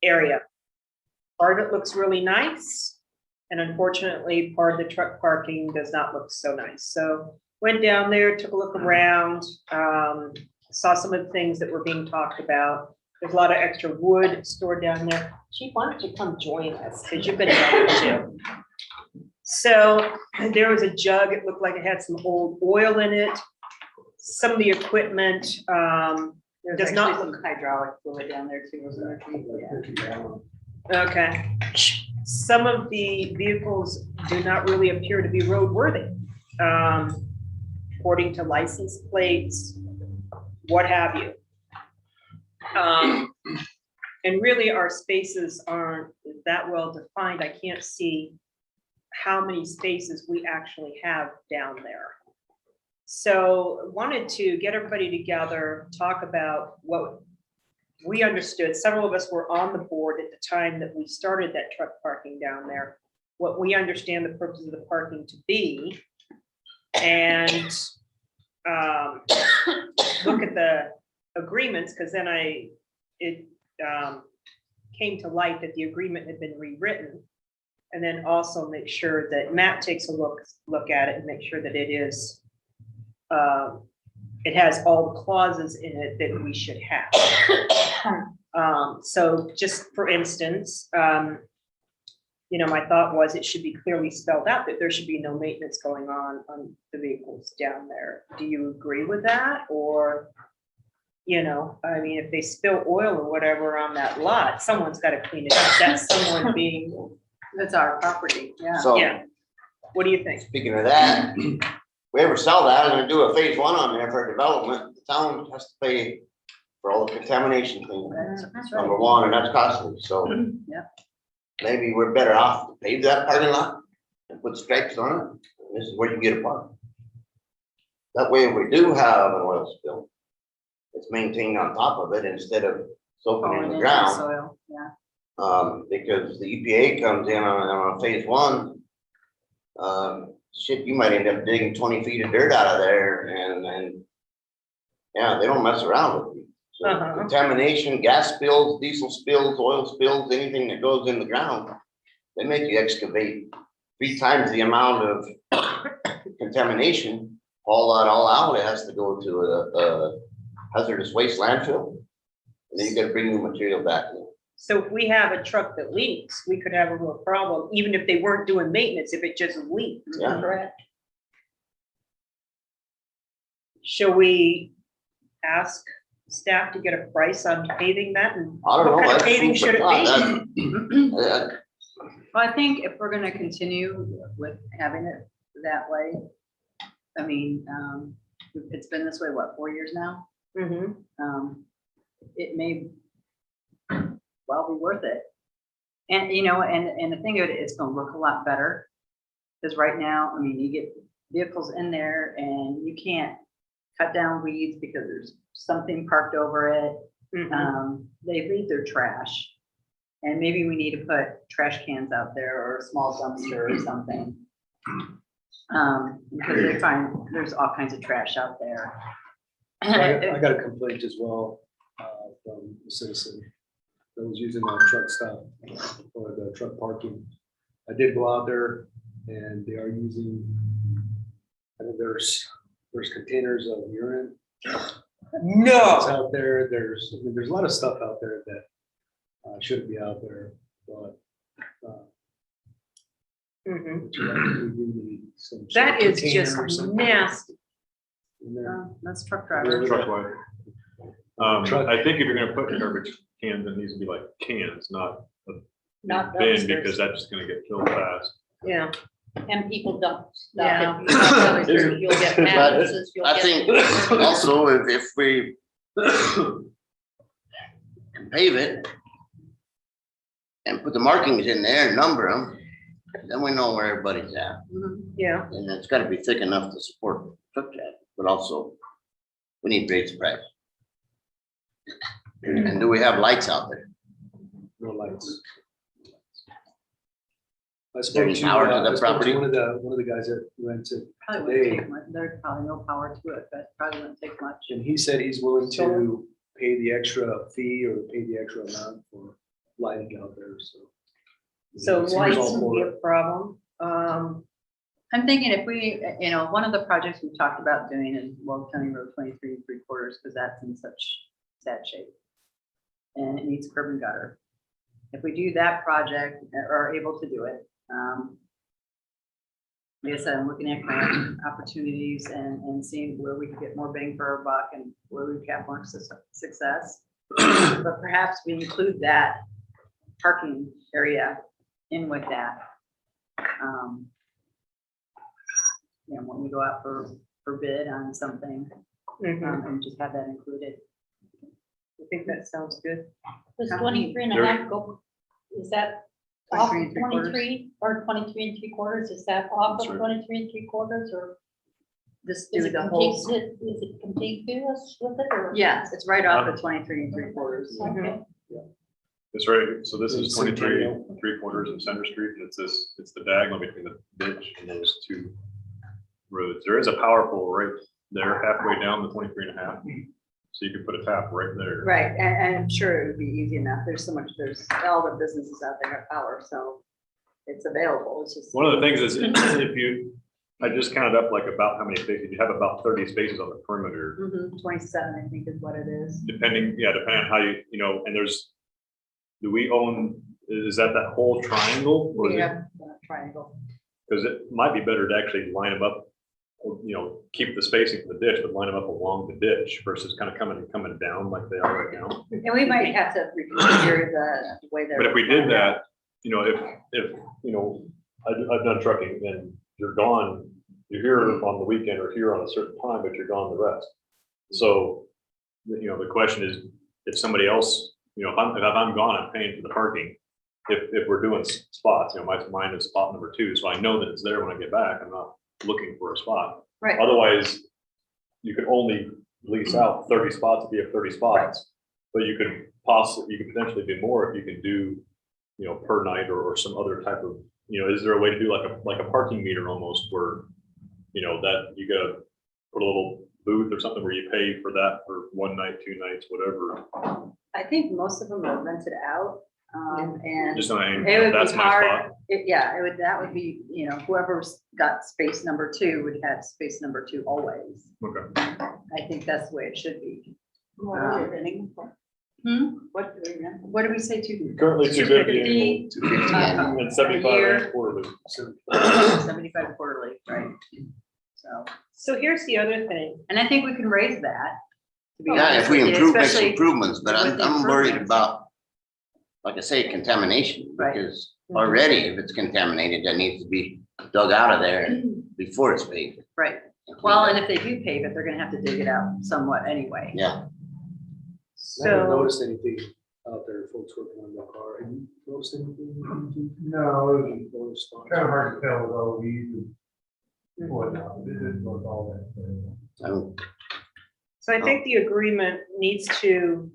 area. Part of it looks really nice, and unfortunately, part of the truck parking does not look so nice. So went down there, took a look around, saw some of the things that were being talked about. There's a lot of extra wood stored down there. Chief, why don't you come join us? Because you've been down there too. So there was a jug. It looked like it had some old oil in it. Some of the equipment does not look hydraulic fluid down there too, wasn't there? Yeah. okay. Some of the vehicles do not really appear to be roadworthy, according to license plates, what have you. And really, our spaces aren't that well defined. I can't see how many spaces we actually have down there. So wanted to get everybody together, talk about what we understood. Several of us were on the board at the time that we started that truck parking down there, what we understand the purpose of the parking to be, and look at the agreements, because then it came to light that the agreement had been rewritten, and then also make sure that Matt takes a look at it and make sure that it is it has all the clauses in it that we should have. So just for instance, you know, my thought was it should be clearly spelled out that there should be no maintenance going on the vehicles down there. Do you agree with that? Or, you know, I mean, if they spill oil or whatever on that lot, someone's got to clean it up. That's someone being, That's our property, yeah. So, yeah. What do you think? speaking of that, if we ever sell that and do a phase one on there for development, the town has to pay for all the contamination thing, That's number right. one, and that's costly, so. Yeah. Maybe we're better off to pave that parking lot and put stripes on it. This is where you get a park. That way, if we do have an oil spill, it's maintained on top of it instead of soaking in Falling the into ground. soil, yeah. Because the EPA comes in on a phase one. Shit, you might end up digging 20 feet of dirt out of there and yeah, they don't mess around with you. So contamination, gas spills, diesel spills, oil spills, anything that goes in the ground, they make you excavate 3 times the amount of contamination. Haul that all out, it has to go to a hazardous waste landfill. And then you gotta bring new material back in. So if we have a truck that leaks, we could have a real problem, even if they weren't doing maintenance, if it just leaked. Yeah. Correct. Shall we ask staff to get a price on paving that, and I don't know. what kind of that's paving super should it hot. be? That- Well, I think if we're gonna continue with having it that way, I mean, it's been this way, what, 4 years now? Mhm. It may well be worth it. And, you know, and the thing of it, it's gonna look a lot better. Because right now, I mean, you get vehicles in there and you can't cut down weeds because there's something parked over it. Mhm. They leave their trash. And maybe we need to put trash cans out there or a small dumpster or something. Because they find there's all kinds of trash out there. I got a complaint as well from a citizen that was using that truck stop or the truck parking. I did go out there and they are using, I think there's containers of urine. It's out there. There's a lot of stuff out there that shouldn't be out there, but Mhm. we do need some sort That of is container just or something nasty. in there. That's truck drivers. Truck wide. I think if you're gonna put garbage cans, it needs to be like cans, not a Not bin, dumpsters. because that's just gonna get filled fast. Yeah. And people dump Yeah. stuff. You'll get But mattresses, you'll I get. think also if we can pave it and put the markings in there and number them, then we know where everybody's at. Mhm. Yeah. And it's gotta be thick enough to support truck traffic, but also we need to raise the price. And do we have lights out there? No lights. I there spoke any to, power to the I spoke to property? one of the guys that rents it Probably wouldn't today, take much. There's probably no power to it, but probably wouldn't take much. and he said he's willing to pay the extra fee or pay the extra amount for lighting out there, so. So Seems lights all would be for a it. problem. I'm thinking if we, one of the projects we talked about doing is Weld County Road 23 3/4, because that's in such sad shape. And it needs curb and gutter. If we do that project or are able to do it, like I said, I'm looking at grant opportunities and seeing where we can get more bang for our buck and where we can have more success. But perhaps we include that parking area in with that. When we go out for bid on something, and just have that included. I think that sounds good. Does 23 and a half go, is that off 23 and 3/4? 23 or 23 and 3/4? Is that off That's of right. 23 and 3/4 or Just is do it the whole, contiguous with it or? yes, it's right off of 23 and 3/4. Okay. It's right, so this is It's 23 Centennial. 3/4 of Center Street, and it's the diagonal between the ditch and those two roads. There is a power pole right there halfway down the 23 and a half. So you could put a tap right there. Right, and I'm sure it would be easy enough. There's all the businesses out there have power, so it's available. It's just. One of the things is if you, I just counted up like about how many spaces, you have about 30 spaces on the perimeter, 27, I think is what it is. depending on how and do we own, is that whole triangle? Or is We it, have triangle. because it might be better to actually line them up, keep the spacing for the ditch, but line them up along the ditch versus kind of coming down like they are right now. And we might have to reconfigure the way they're. But if we did that, if I've done trucking, then you're gone, you're here on the weekend or here on a certain time, but you're gone the rest. So, the question is, if somebody else, if I'm gone, I'm paying for the parking. If we're doing spots, mine is spot number 2, so I know that it's there when I get back. I'm not looking for a spot. Right, Otherwise, you could only lease out 30 spots if you have 30 spots. But you could potentially do more if you can do, per night or some other type of, is there a way to do like a parking meter almost where, that you gotta put a little booth or something where you pay for that for 1 night, 2 nights, whatever. I think most of them are rented out, and Just saying, it would that's be my spot. hard. That would be, whoever's got space number 2 would have space number 2 always. Okay. I think that's the way it should be. What are we renting for? What do we rent? What do we say to? Currently 250, 250 and a 75 year. quarterly. 75 quarterly, right? So here's the other thing. And I think we can raise that. to be Yeah, honest if we with you, improve, make especially improvements, but with the I'm worried improvements. about, like I say, contamination, Right. because already if it's contaminated, that needs to be dug out of there before it's paved. Right, well, and if they do pave it, they're gonna have to dig it out somewhat anyway. Yeah, I haven't So, noticed anything out there, folks working on the car. Have you noticed anything? No, it's Noticed? kind of hard to tell with all these and whatnot. It is with all that. I'm- so I think the agreement needs to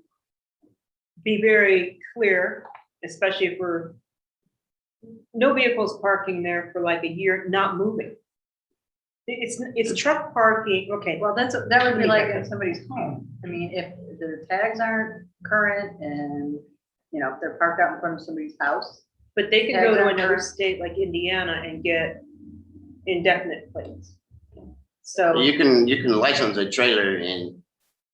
be very clear, especially if no vehicles parking there for like a year, not moving. It's truck parking, okay, Well, that would be like in somebody's home. I mean, if their tags aren't current and, if they're parked out in front of somebody's house. but they can go to Exactly. another state like Indiana and get indefinite plates. So, You can license a trailer in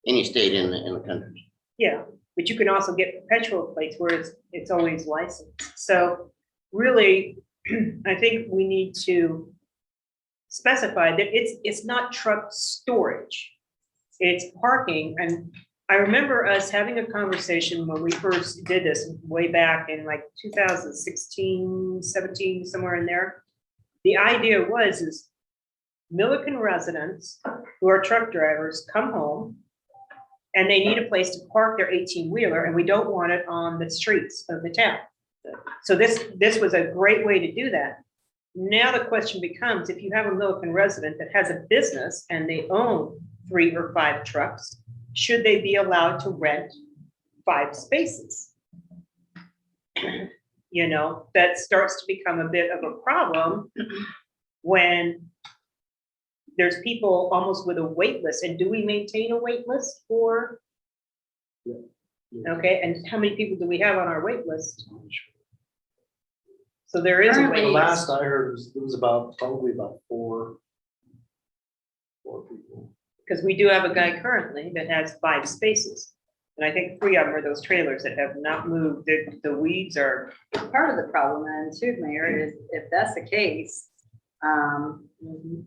any state in the country. yeah, but you can also get perpetual plates where it's always licensed. So really, I think we need to specify that it's not truck storage. It's parking. And I remember us having a conversation when we first did this way back in like 2016, 17, somewhere in there. The idea is Milliken residents who are truck drivers come home and they need a place to park their 18-wheeler, and we don't want it on the streets of the town. So this was a great way to do that. Now the question becomes, if you have a Milliken resident that has a business and they own 3 or 5 trucks, should they be allowed to rent 5 spaces? That starts to become a bit of a problem when there's people almost with a wait list. And do we maintain a wait list for Okay, and how many people do we have on our wait list? So there is a Currently, The wait last list, I heard was, it was probably about four people. because we do have a guy currently that has 5 spaces. And I think 3 of them are those trailers that have not moved, the weeds are, part of the problem then too, Mayor, is if that's the case, only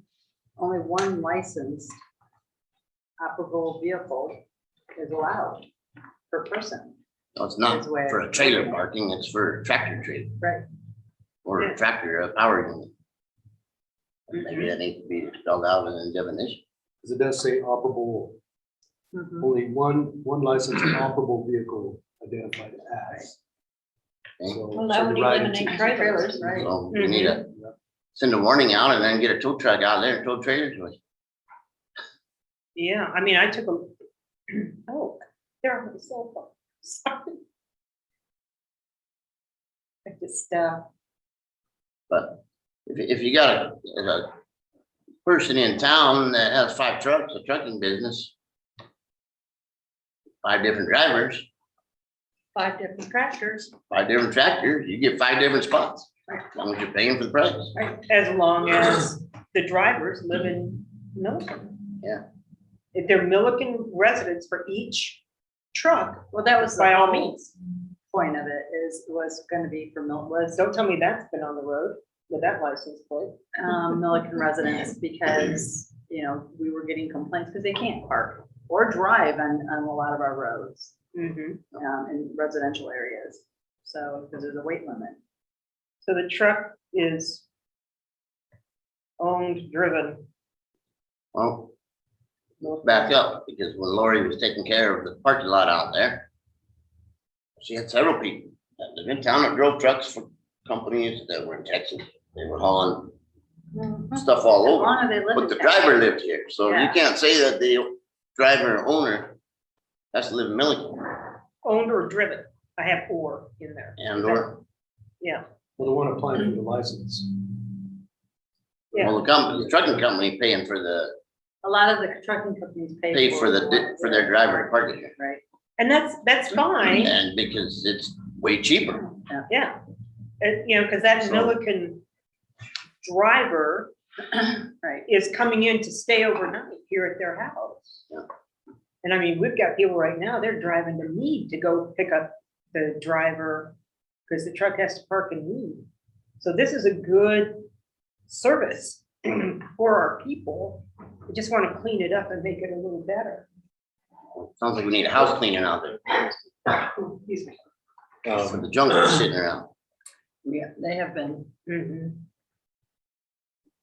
one licensed operable vehicle is allowed per person. No, it's not That's where- for a trailer parking, it's for a tractor trailer. Right. Or Yeah. a tractor, a power unit. Maybe that needs to be spelled out in the definition. Because it does say operable, Mhm. only one licensed operable vehicle identified as. Okay. So- Well, so that the would ride eliminate is- trailers, right? So we need to send a warning out and then get a tow truck out there and tow trailers with. yeah, I mean, I took a, oh, they're on my cell phone. Sorry. I just, But if you got a person in town that has 5 trucks, a trucking business, 5 different drivers, 5 different tractors. 5 different tractors, you get 5 different spots. As long as you're paying for the price. as long as the drivers live in Milliken. Yeah. If they're Milliken residents for each truck, Well, that was the by all whole means. point of it was gonna be for was Don't tell me that's been on the road with that license plate. Milliken residents, because, you know, we were getting complaints because they can't park or drive on a lot of our roads, in residential areas. So, because there's a weight limit. So the truck is owned, driven. Well, let's back up, because when Lori was taking care of the parking lot out there, she had several people that lived in town that drove trucks for companies that were in Texas. They were hauling stuff all As over, long as they live but in the town. driver lived here, so you Yeah. can't say that the driver or owner has to live in Milliken Owned or driven. I have or in there. and or, Yeah, Well, the one applying for the license. yeah. well, the trucking company paying for the, A lot of the trucking companies pay for their driver to park it here. Right, And that's fine, And because it's way cheaper. yeah. You know, because that So- Milliken driver right. is coming in to stay overnight here at their house. Yeah. And I mean, we've got people right now, they're driving to Mead to go pick up the driver because the truck has to park in Mead. So this is a good service for our people. We just want to clean it up and make it a little better. Sounds like we need a house cleaning out there, Excuse me. for the junk that's sitting around. Yeah, they have been. Mhm.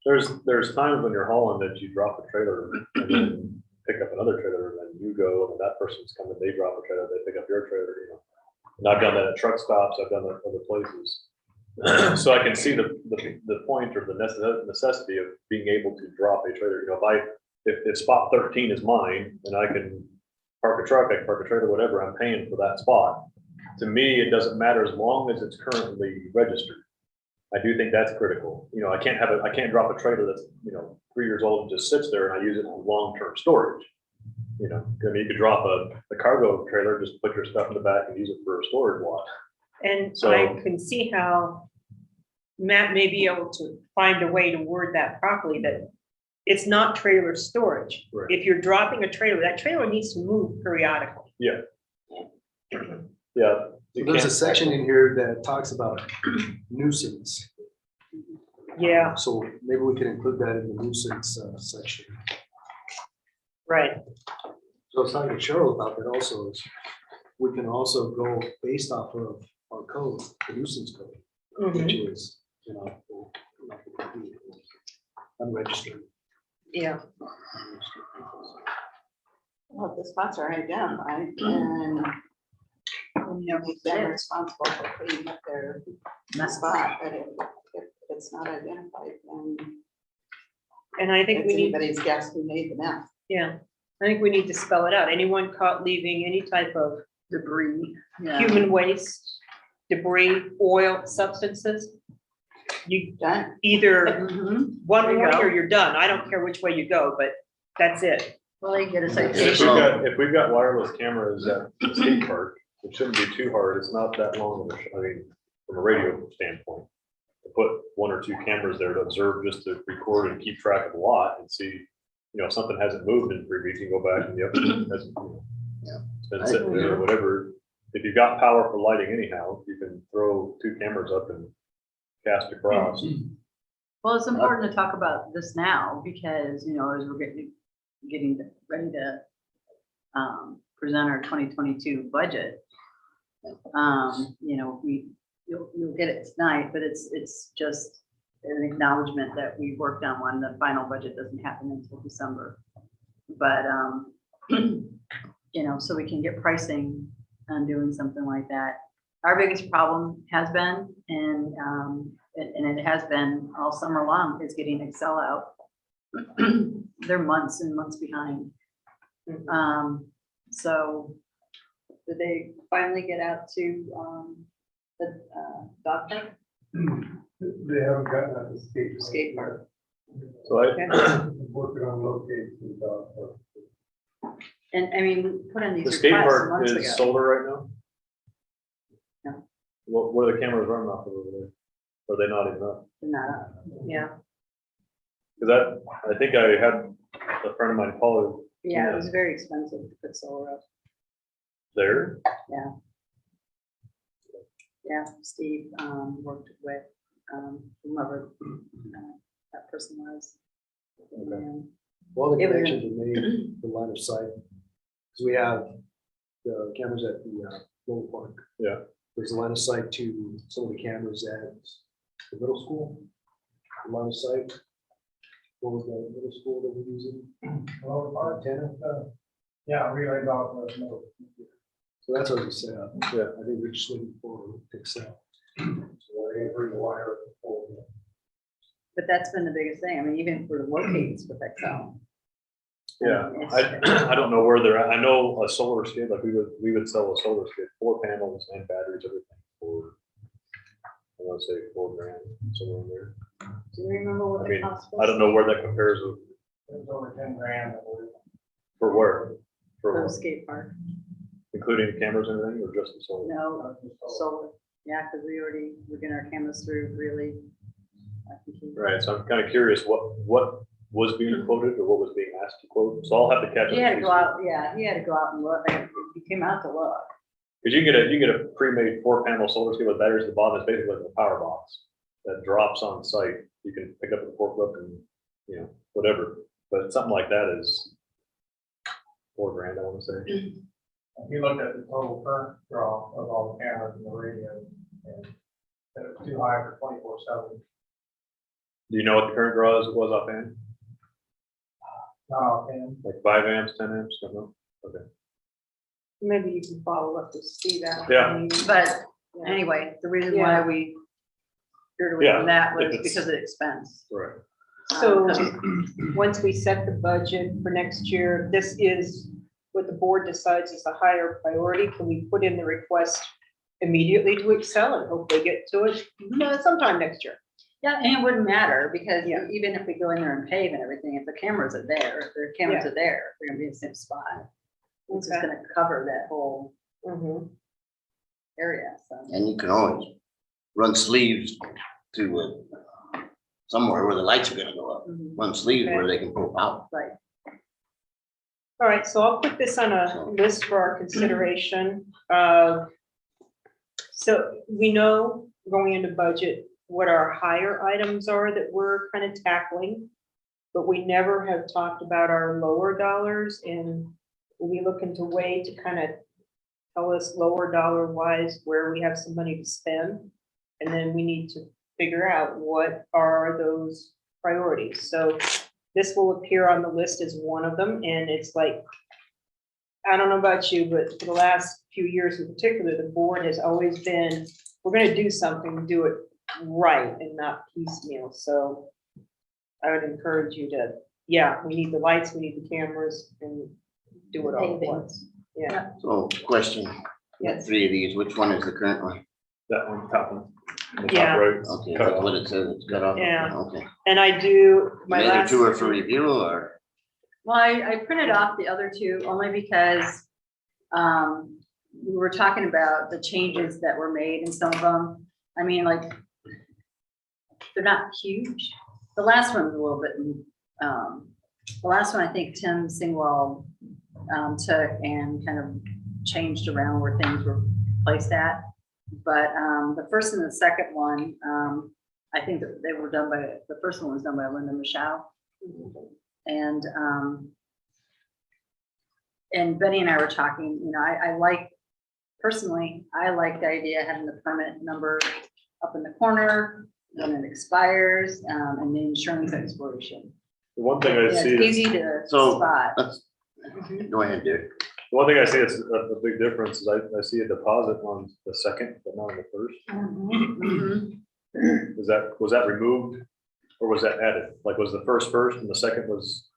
There's times when you're hauling that you drop a trailer and then pick up another trailer, and then you go, and that person's coming, they drop a trailer, they pick up your trailer, you know. And I've done that at truck stops, I've done that at other places. So I can see the point or the necessity of being able to drop a trailer, you know, if spot 13 is mine, and I can park a truck, I can park a trailer, whatever, I'm paying for that spot. To me, it doesn't matter as long as it's currently registered. I do think that's critical. You know, I can't drop a trailer that's, you know, 3 years old and just sits there and I use it for long-term storage. You know, I mean, you could drop a cargo trailer, just put your stuff in the back and use it for a storage lot. And So- I can see how Matt may be able to find a way to word that properly, that it's not trailer storage. Right. If you're dropping a trailer, that trailer needs to move periodically. Yeah. So You there's a can't- section in here that talks about nuisance. Yeah, So maybe we can include that in the nuisance section. right. So I was talking to Cheryl about that also, is we can also go based off of our code, the nuisance code, which Mhm. is, unregistered. Yeah, Well, the spots are identified and they're responsible for putting up their spot, but if it's not identified, then and I think it's we need, anybody's guess who made the mess. yeah, I think we need to spell it out. Anyone caught leaving any type of Debris. Yeah. human waste, debris, oil, substances, you Done. either Mhm. one There you warning go. or you're done. I don't care which way you go, but that's it. Well, they get a If citation. we've got wireless cameras at the skate park, it shouldn't be too hard. It's not that long of a, I mean, from a radio standpoint. To put 1 or 2 cameras there to observe, just to record and keep track of the lot and see, if something hasn't moved in 3 weeks, you go back and yep, it hasn't, it's been sitting there or whatever. If you've got power for lighting anyhow, you can throw 2 cameras up and cast across. Well, it's important to talk about this now because, as we're getting ready to present our 2022 budget. You'll get it tonight, but it's just an acknowledgement that we worked on one. The final budget doesn't happen until December. But, so we can get pricing on doing something like that. Our biggest problem has been, and it has been all summer long, is getting Excel out. They're months and months behind. So did they finally get out to the doctor? They haven't gotten at the Skate park. So I, Working on locates and And I mean, we put in the these skate requests park months is ago. solar right now? No. What are the cameras running off of over there? Are they not even up? No. Yeah, Because I think I had a friend of mine, Paul, Yeah, it was very expensive to put solar up. there. Yeah, Steve worked with whoever that person was. And Well, the It was- connections are made, the line of sight. Because we have the cameras at the Little Park. Yeah. There's a line of sight to some of the cameras at the middle school. The line of sight. What was the middle school that we're using? well, our antenna, yeah, relay dog, no. So that's already set up. Yeah. I think we're just waiting for Excel. So they bring the wire. But that's been the biggest thing. I mean, even for the locates with Excel. Yeah, It's- I don't know where they're at. I know a solar skid, like we would sell a solar skid, 4 panels and batteries, everything for, I want to say $4,000, somewhere in there. Do you remember what I the mean, cost was? I don't know where that compares with, It was over 10 grand, I believe. for where? For For the what? skate park. Including cameras and everything, or just the solar? No, solar. Yeah, because we're getting our cameras through really. I think he- Right, so I'm kind of curious what was being quoted or what was being asked to quote, so I'll have to catch up. He had to go out, yeah, he had to go out and look. He came out to look. Because you can get a pre-made 4-panel solar skid with batteries at the bottom, it's basically like a power box that drops on site. You can pick up the forklift and, whatever, but something like that is $4,000, I want to say. He looked at the total current draw of all the cameras and the radio, and it was too high for 24/7. Do you know what the current draw was offhand? And Like 5 amps, 10 amps, don't know. Okay. maybe you can follow up to see that. Yeah. But anyway, the reason why we steered away Yeah, from that if was it's- because of the expense. Right. So once we set the budget for next year, this is what the board decides is a higher priority. Can we put in the request immediately to Excel and hope they get to it sometime next year? Yeah, and it wouldn't matter because Yeah. even if we go in there and pave and everything, if the cameras are there, if their cameras are there, they're gonna be in the same spot. It's just Okay. gonna cover that whole Mhm. area, so. And you can always run sleeves to somewhere where the lights are gonna go up. Mhm. Run sleeves where they can pull out. Right. All right, so I'll put this on a list for our consideration. So we know going into budget what our higher items are that we're kind of tackling. But we never have talked about our lower dollars, and we look into way to kind of tell us lower dollar wise where we have some money to spend. And then we need to figure out what are those priorities. So this will appear on the list as one of them, and it's like, I don't know about you, but for the last few years in particular, the board has always been, we're gonna do something, do it right and not piecemeal. So I would encourage you to, we need the lights, we need the cameras, and do it all at Paving. once. Yeah, So question, Yes. 3 of these, which one is the current one? That one, top one. The top Yeah. right. Okay, Cut that's off. what it says, it's cut off. Yeah. Okay. and I do, my The other last. 2 are for review or? Well, I printed off the other two only because we were talking about the changes that were made in some of them. I mean, like, they're not huge. The last one was a little bit, the last one, I think Tim Singwell took and kind of changed around where things were placed at. But the first and the second one, I think that they were done by, the first one was done by Linda Michelle. And Betty and I were talking, you know, I like, personally, I like the idea of having the permit number up in the corner when it expires, and the insurance expiration. The one thing I Yeah, see it's is, easy to So- spot. Let's, go ahead, dude. the one thing I see is a big difference is I see a deposit on the second, but not on the first. Mhm. Was that removed or was that added? Like, was the first and the second was,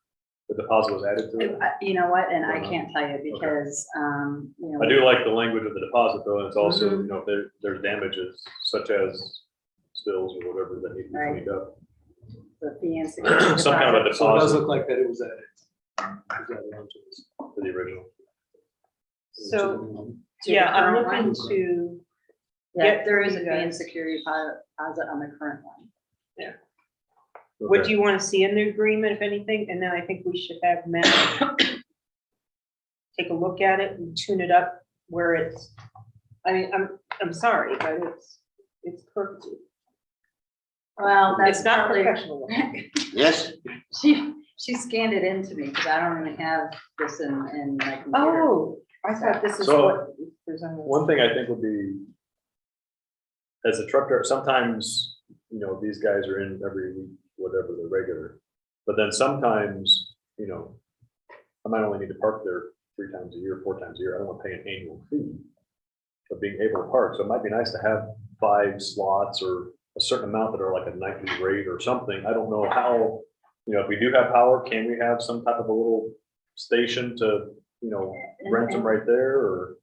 the deposit was added to it? You know what, and I can't tell you because, you know. I do like the language of the deposit though, and it's also, you know, if there's damages such as spills or whatever that need to be Right. cleaned up. The fee and security Some kind of a deposit. So it does deposit look like that it was added. It was added onto this. to the original. So, To yeah, the I'm current looking one. to, Yeah, there is a you fee and guys. security deposit on the current one. what Okay. do you want to see in the agreement, if anything? And then I think we should have Matt take a look at it and tune it up where it's, I mean, I'm sorry, but it's perfect. Well, that's It's not probably, professional. Yes, she scanned it into me because I don't even have this in my computer. Oh, I thought this is So, what. was presented. One thing I think would be, as a truck driver, sometimes, you know, these guys are in every week, whatever, the regular. But then sometimes, you know, I might only need to park there 3 times a year, 4 times a year. I don't want to pay an annual fee of being able to park. So it might be nice to have 5 slots or a certain amount that are like a nightly rate or something. I don't know how, you know, if we do have power, can we have some type of a little station to, you know, rent them right there or?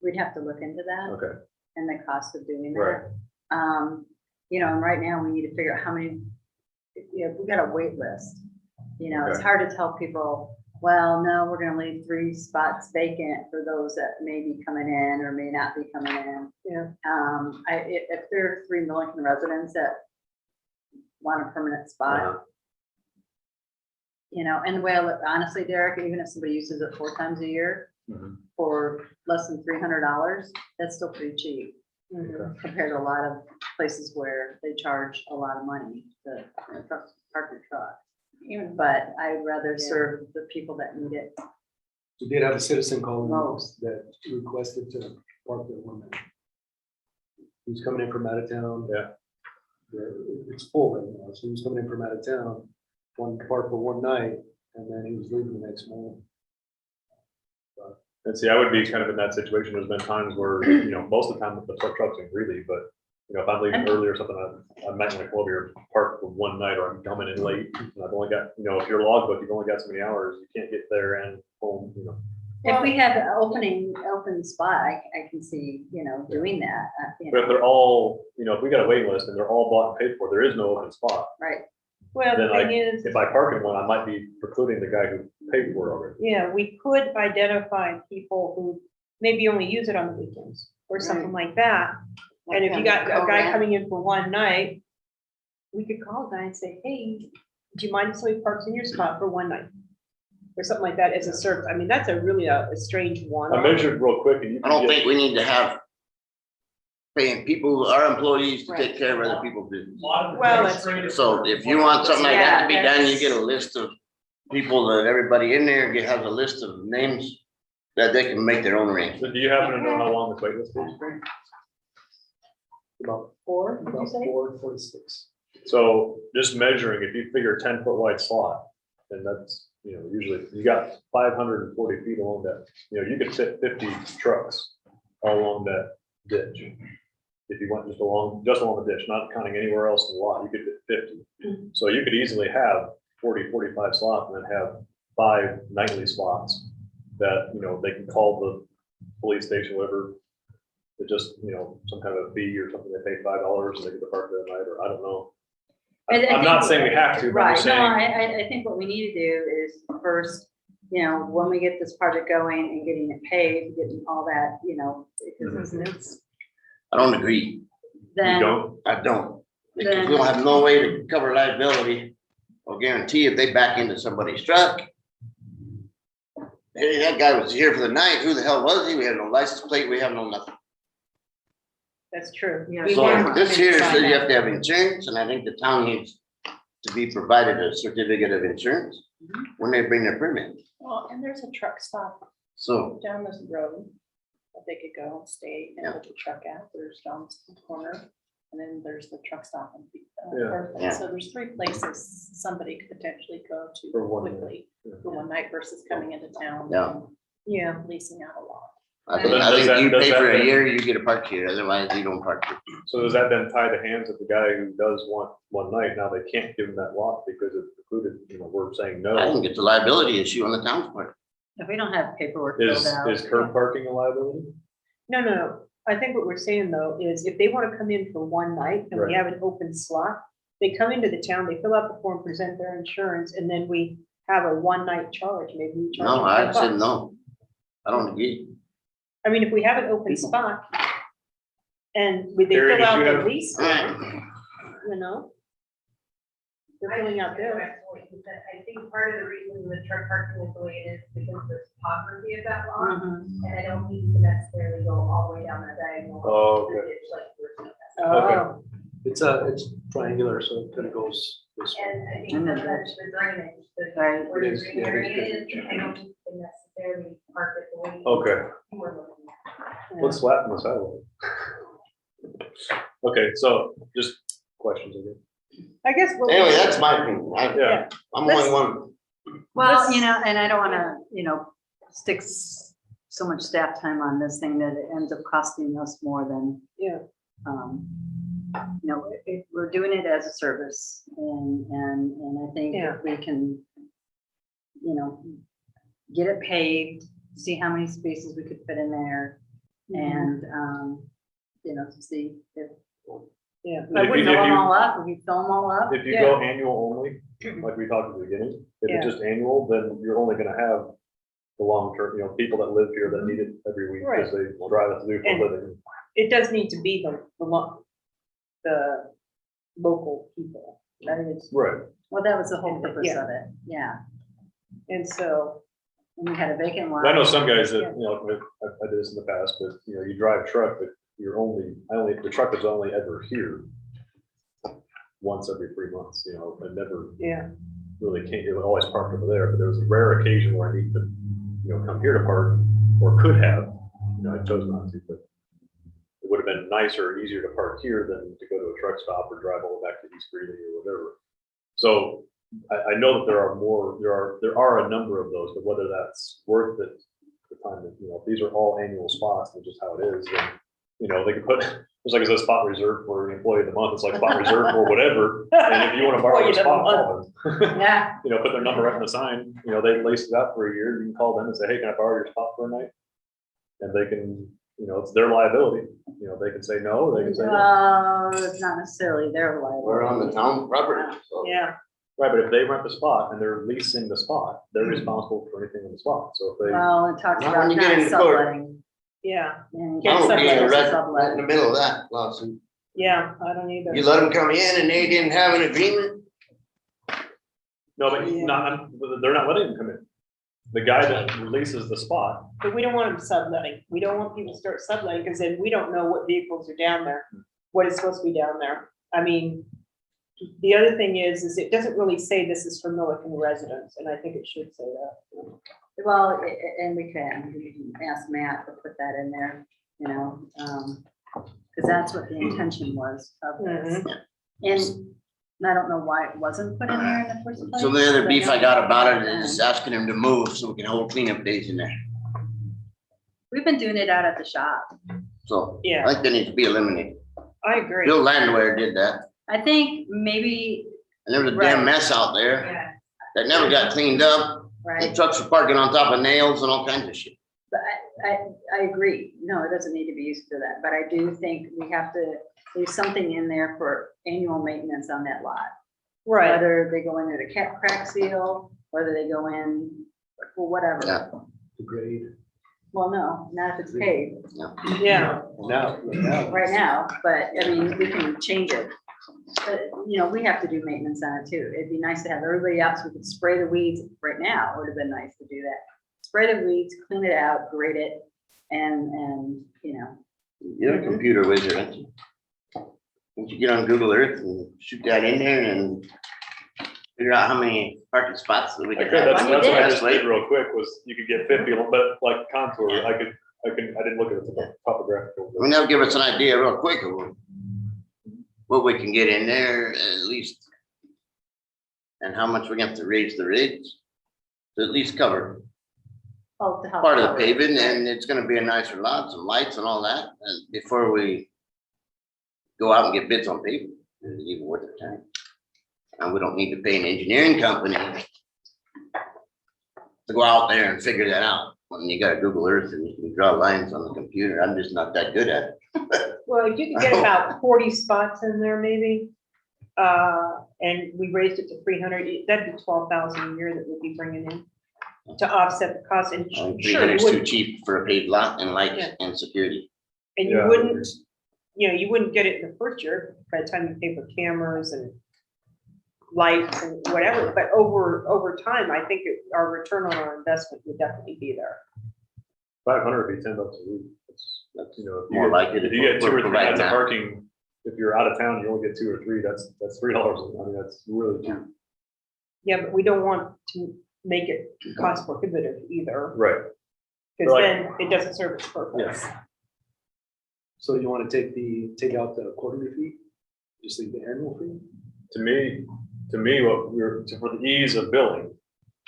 We'd have to look into that Okay, and the cost of doing right. that. You know, and right now we need to figure out how many, you know, we got a wait list. You know, it's Okay. hard to tell people, well, no, we're gonna leave 3 spots vacant for those that may be coming in or may not be coming in. Yeah. If there are 3 Millington residents that want a permanent spot, Uh-huh. you know, and well, honestly, Derek, even if somebody uses it 4 times a year Mhm. for less than $300, that's still pretty cheap Mhm. compared to a lot of places where they charge a lot of money to park your truck. But I'd rather serve the people that need it. We did have a citizen call in Most. that requested to park there one night. He was coming in from out of town. Yeah. It's full right now, so he was coming in from out of town, wanted to park for one night, and then he was leaving the next morning. And see, I would be kind of in that situation. There's been times where, you know, most of the time the truck's in Greeley, but, you know, if I'm leaving early or something, I might want to come over here, park for one night, or I'm coming in late. And I've only got, you know, if your logbook, you've only got so many hours, you can't get there and home, you know. If we have an open spot, I can see, you know, doing that, you But if know, they're all, you know, if we got a waiting list and they're all bought and paid for, there is no open spot. right. Well, the Then thing is, If I park in one, I might be precluding the guy who paid for it already. yeah, we could identify people who maybe only use it on the weekends or something like that. And if you got a guy coming in for one night, we could call a guy and say, hey, do you mind if somebody parks in your spot for one night? Or something like that as a service. I mean, that's a really a strange one. I measured real quick and you I don't can get, think we need to have paying people, our employees to take care of other people's business. Well, that's- So if you want something like that to be Yeah, done, you that's- get a list of people that everybody in there has a list of names that they can make their own arrangements. do you happen to know how long this wait list is? About 4, did you about say? 446. So just measuring, if you figure a 10-foot wide slot, then that's, you know, usually you got 540 feet along that, you know, you could fit 50 trucks all along that ditch. If you went just along the ditch, not counting anywhere else in the lot, you could fit 50. So you could easily have 40, 45 slots and then have 5 nightly slots that, you know, they can call the police station, whatever. It just, you know, some kind of a fee or something, they pay $5 and they get to park there at night, or I don't know. I I'm not think- saying we have to, but I'm Right, just no, saying, I think what we need to do is first you know, when we get this project going and getting it paved, getting all that, you know, because it's, I don't agree. You then, don't? I don't. Because we don't have no way to cover liability or guarantee if they back into somebody's truck. Hey, that guy was here for the night. Who the hell was he? We have no license plate. We have no nothing. That's true. Yeah. We want So them this to here sign says you that. have to have insurance, and I think the town needs to be provided a certificate of insurance when they bring their permit. Well, and there's a truck stop So, down this road that they could go and stay and put the truck out. There's John's Corner. And then there's the truck stop and Yeah. Berkeley. Yeah. So there's 3 places somebody could potentially go to For one night. quickly for one night versus coming into town. Yeah. and Yeah, Leasing out a lot. I But then think does that- you does pay that for a then- year, you get a park here, otherwise you don't park here. So does that then tie the hands of the guy who does want one night? Now they can't give him that lot because it's included, you know, we're saying I no. think it's a liability issue on the town's part. if we don't have paperwork filled Is, out. is curb parking a liability? no. I think what we're saying though is if they want to come in for one night and we Right. have an open slot, they come into the town, they fill out the form, present their insurance, and then we have a one night charge, maybe we charge. No, them I $10. said no. I don't agree. I mean, if we have an open spot and they Terry, fill did out you the have- lease, you know? They're filling out theirs. I think part of the reason the truck parking is the way it is because of the topography of that lot. Mhm. And I don't need to necessarily go all the way down that diagonal. Oh, to the okay. ditch like we're doing. Oh, It's triangular, so it kind of goes this way. And I think And then sometimes the drainage, Right. where It the is, yeah, greenery it is, I don't need to necessarily park it the way. Okay. you were looking at. Let's flatten this out. Okay, so just questions again. I guess. we'll- Anyway, that's my opinion. Yeah. I'm only one. Well, Let's- you know, and I don't wanna, you know, stick so much staff time on this thing that it ends up costing us more than, Yeah, you know, we're doing it as a service and I think Yeah. if we can, you know, get it paved, see how many spaces we could fit in there and, you know, to see if yeah. If I you- wouldn't fill if them you- all up, if we fill them all up. If you go annual only, like we talked at the beginning, if Yeah. it's just annual, then you're only gonna have the long term, you know, people that live here that need it every week because they drive it to do for a And- living. It does need to be the local people. I mean, it's, Right. Well, that was the whole purpose Yeah. of it, yeah. and so, And we had a vacant lot. I know some guys that, you know, I did this in the past, but you know, you drive truck, but the truck is only ever here once every 3 months, you know, and never yeah, really can't, you're always parked over there, but there was a rare occasion where I need to, you know, come here to park, or could have, you know, I chose not to, but it would have been nicer and easier to park here than to go to a truck stop or drive all the way back to East Greeley or whatever. So I know that there are a number of those, but whether that's worth it, the time that, you know, if these are all annual spots, and just how it is, then, you know, they could put, just like it says spot reserved for employee of the month, it's like spot reserved for whatever, and if you want to borrow a Employee of the spot, month. call them. Yeah, You know, put their number right in the sign, you know, they laced it out for a year, you can call them and say, hey, can I borrow your spot for a night? And they can, you know, it's their liability, you know, they can say no, or they can say yes. it's not necessarily their liability. We're on the town property, so. yeah, Right, but if they rent the spot and they're leasing the spot, they're responsible for anything in the spot, so if they, Well, it talks Not about when you not get into court. subletting. yeah, And Can't I don't be in the sublet is red, sublet. right in the middle of that lawsuit. yeah, I don't either. You let them come in and they didn't have an agreement? no, but Yeah. not, they're not letting them come in. The guy that releases the spot, But we don't want them subletting. We don't want people to start subletting because then we don't know what vehicles are down there, what is supposed to be down there. I mean, the other thing is it doesn't really say this is for Milliken residents, and I think it should say that. Well, and we can ask Matt to put that in there, you know, because that's what the intention was of this. And I don't know why it wasn't put in there in the first place. So the other but beef now I got about it it's is done. asking them to move so we can hold cleanup days in there. We've been doing it out at the shop. So Yeah. I think they need to be eliminated. I agree. Bill Landwehr did that. I think maybe, And there was a Right. damn mess out there Yeah. that never got cleaned up. The right, trucks were parking on top of nails and all kinds of shit. but I agree. No, it doesn't need to be used for that, but I do think we have to leave something in there for annual maintenance on that lot. Right, Whether they go in there to crack seal, whether they go in well, whatever. Yeah. The grade. Well, no, not if it's paved Yeah, Now. right now, but I mean, we can change it. But, you know, we have to do maintenance on it too. It'd be nice to have everybody out so we could spray the weeds right now. It would have been nice to do that. Spray the weeds, clean it out, grade it, and, you know, You're a computer wizard, aren't you? Once you get on Google Earth and shoot that in there and figure out how many parking spots that we I can could, have. that's what I That's just did real quick, was you could get 50, but like contour, I didn't look at the topographical. I mean, that'll give us an idea real quick of what we can get in there at least. And how much we have to raise the ridge to at least cover oh, to help. part of the cover it. paving, and it's gonna be a nicer lot, some lights and all that, and before we go out and get bids on paving, is it even worth the time? And we don't need to pay an engineering company to go out there and figure that out. When you got Google Earth and you can draw lines on the computer, I'm just not that good at it. well, if you could get about 40 spots in there maybe, and we raised it to 300, that'd be 12,000 a year that we'd be bringing in to offset the cost, and sure, 300 you is too wouldn't, cheap for a paved lot and lights Yeah. and security. and you Yeah. wouldn't, you know, you wouldn't get it in the first year, by the time you pay for cameras and lights and whatever, but over time, I think our return on our investment would definitely be there. 500 would be $10 a week. That's, you know, if you More get- like it. if you get 2 or 3 providing nights of that. parking, if you're out of town, you only get 2 or 3, that's $3. I mean, that's really cheap. Yeah, but we don't want to make it cost prohibitive either, Right. because Right. then it doesn't serve its purpose. Yes. So you want to take out the quarterly fee? Just leave the annual fee? To me, for the ease of billing,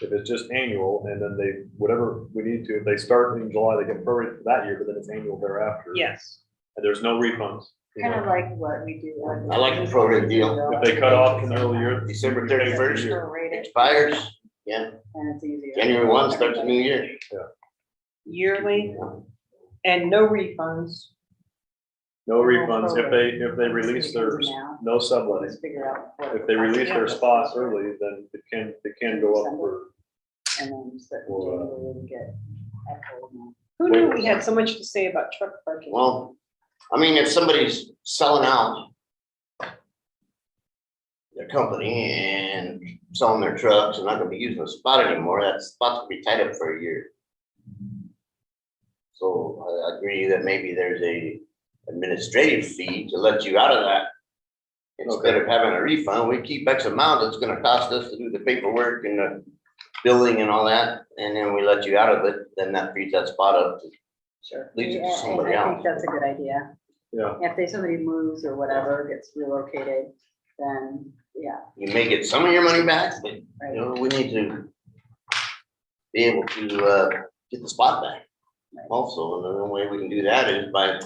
if it's just annual and then whatever we need to, if they start in July, they get prorated for that year, but then it's annual thereafter. Yes, And there's no refunds. you Kind of know. like what we do. on- I like the prorated deal. If they cut off in the early year. December 31st. Prorate it, Expires, yeah, and it's easier. January 1 starts a new year. yearly and no refunds. No refunds, if they release their, no subletting. Let's figure out. what- If they release their spots early, then it can go up for, And then start in Or, January and get echo and- Who knew we had so much to say about truck parking? Well, I mean, if somebody's selling out their company and selling their trucks and not gonna be using the spot anymore, that spot's gonna be tied up for a year. So I agree that maybe there's a administrative fee to let you out of that. Instead of having a refund, we keep X amount, it's gonna cost us to do the paperwork and the billing and all that, and then we let you out of it, then that frees that spot up to Sure. leave it Yeah, to and somebody I else. think that's a good idea. yeah. If somebody moves or whatever, gets relocated, then, yeah, You may get some of your money back, but you right. know, we need to be able to get the spot back also, and the only way we can do that is by,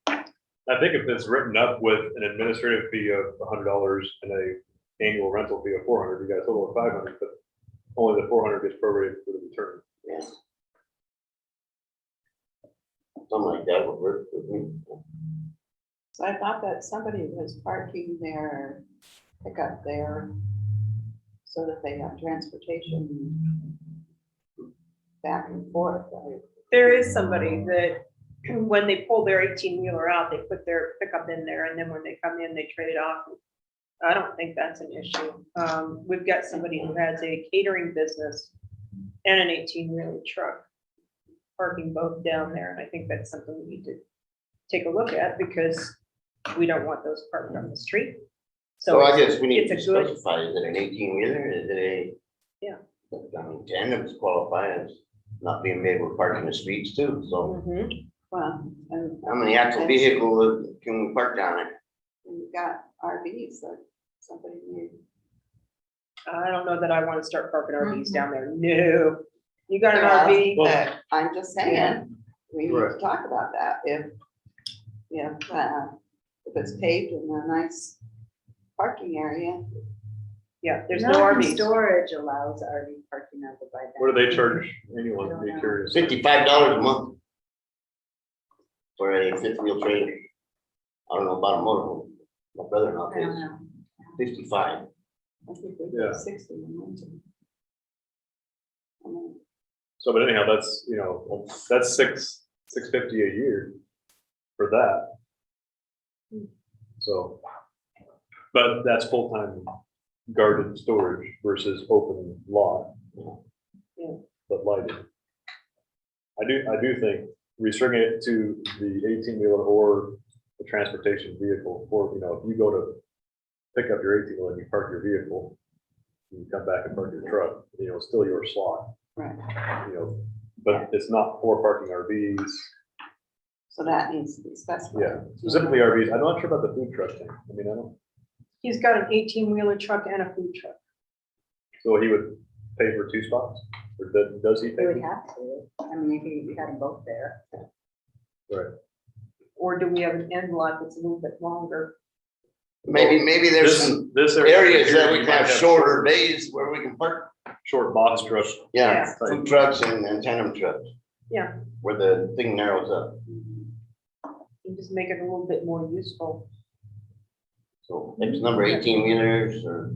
I think if it's written up with an administrative fee of $100 and a annual rental fee of 400, you got a total of 500, but only the 400 gets prorated for the return. yeah. Something like that would work with me. So I thought that somebody was parking their pickup there so that they have transportation back and forth. There is somebody that, when they pull their 18-wheeler out, they put their pickup in there, and then when they come in, they trade it off. I don't think that's an issue. We've got somebody who has a catering business and an 18-wheeler truck parking both down there, and I think that's something we need to take a look at, because we don't want those parked on the street. So I it's- guess we need to it's a good- specify, is it an 18-wheeler, is it a? Yeah. I mean, tandems qualify as not being able to park in the streets too, so Mhm. Well, and how many axle vehicles can we park down there? you've got RVs that somebody made. I don't know that I want to start parking RVs down there. No. You got an Well, RV? But I'm just Yeah. saying, we need to talk about that if it's paved in a nice parking area. Yeah, there's no Mountain RVs. Storage allows RV parking out the by. What do they charge anyone? Be curious. $55 a month for a fifth wheel trailer. I don't know about a motorhome. My brother-in-law I don't pays know. 55. I think we Yeah. put 60 in winter. I mean, So, but anyhow, that's, that's $650 a year for that. So, but that's full-time guarded storage versus open lot. Yeah. But lighted. I do think restricting it to the 18-wheeler or the transportation vehicle, or, if you go to pick up your 18-wheeler and you park your vehicle, you come back and park your truck, it's still your slot. Right. But it's not for parking RVs. So that needs to be specified. Yeah, specifically RVs. I'm not sure about the food truck thing. I don't, He's got an 18-wheeler truck and a food truck. so he would pay for 2 spots? Or does he They pay? would have to, I mean, if you had them both there. Right. Or do we have an end lot that's a little bit longer? Maybe there's some This area areas that we you can might have shorter bays where we can park. Short box trucks. Yeah, food trucks and tandem trucks. Yeah. Where the thing narrows up. And just make it a little bit more useful. So it's number 18-wheelers or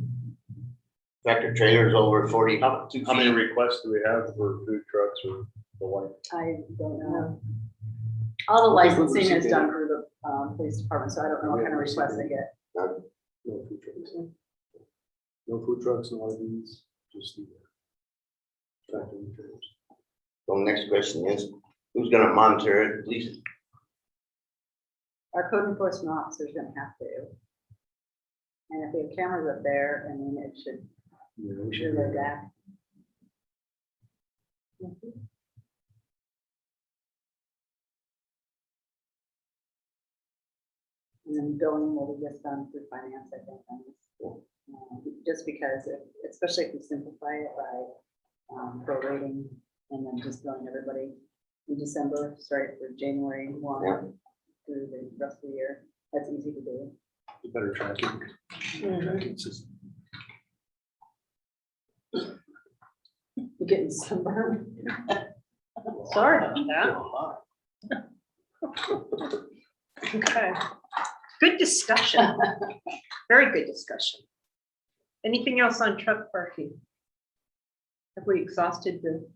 tractor trailers over 42 How many feet. requests do we have for food trucks or the like? I don't know. All the I think we licensing is received done through the police department, so I don't know what kind of requests they get. No food trucks. No food trucks, no RVs, just the tractor and trailers. So next question is, who's gonna monitor it? Police? Our code enforcement officer's gonna have to. And if we have cameras up there, I mean, it should, Yeah, we should should go back. And then billing will be just done through finance, I think, on this. Just because, especially if we simplify it by prorating and then just billing everybody in December, start for January 1 through the rest of the year. That's easy to do. The better tracking. Tracking system. You're getting sunburned. Sorry about that. Okay. Good discussion. Very good discussion. Anything else on truck parking? Have we exhausted the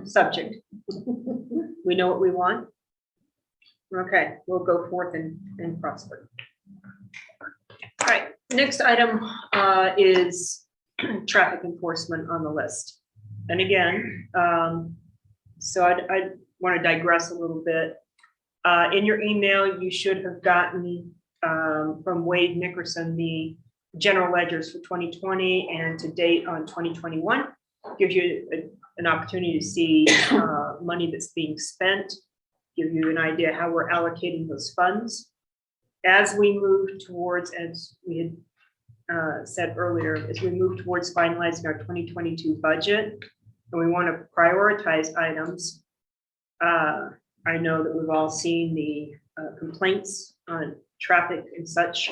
subject? We know what we want? Okay, we'll go forth and prosper. All right, next item is traffic enforcement on the list. And again, so I want to digress a little bit. In your email, you should have gotten from Wade Nickerson, the general ledgers for 2020 and to date on 2021. Gives you an opportunity to see money that's being spent, give you an idea how we're allocating those funds. As we move towards, as we had said earlier, as we move towards finalizing our 2022 budget, and we want to prioritize items, I know that we've all seen the complaints on traffic and such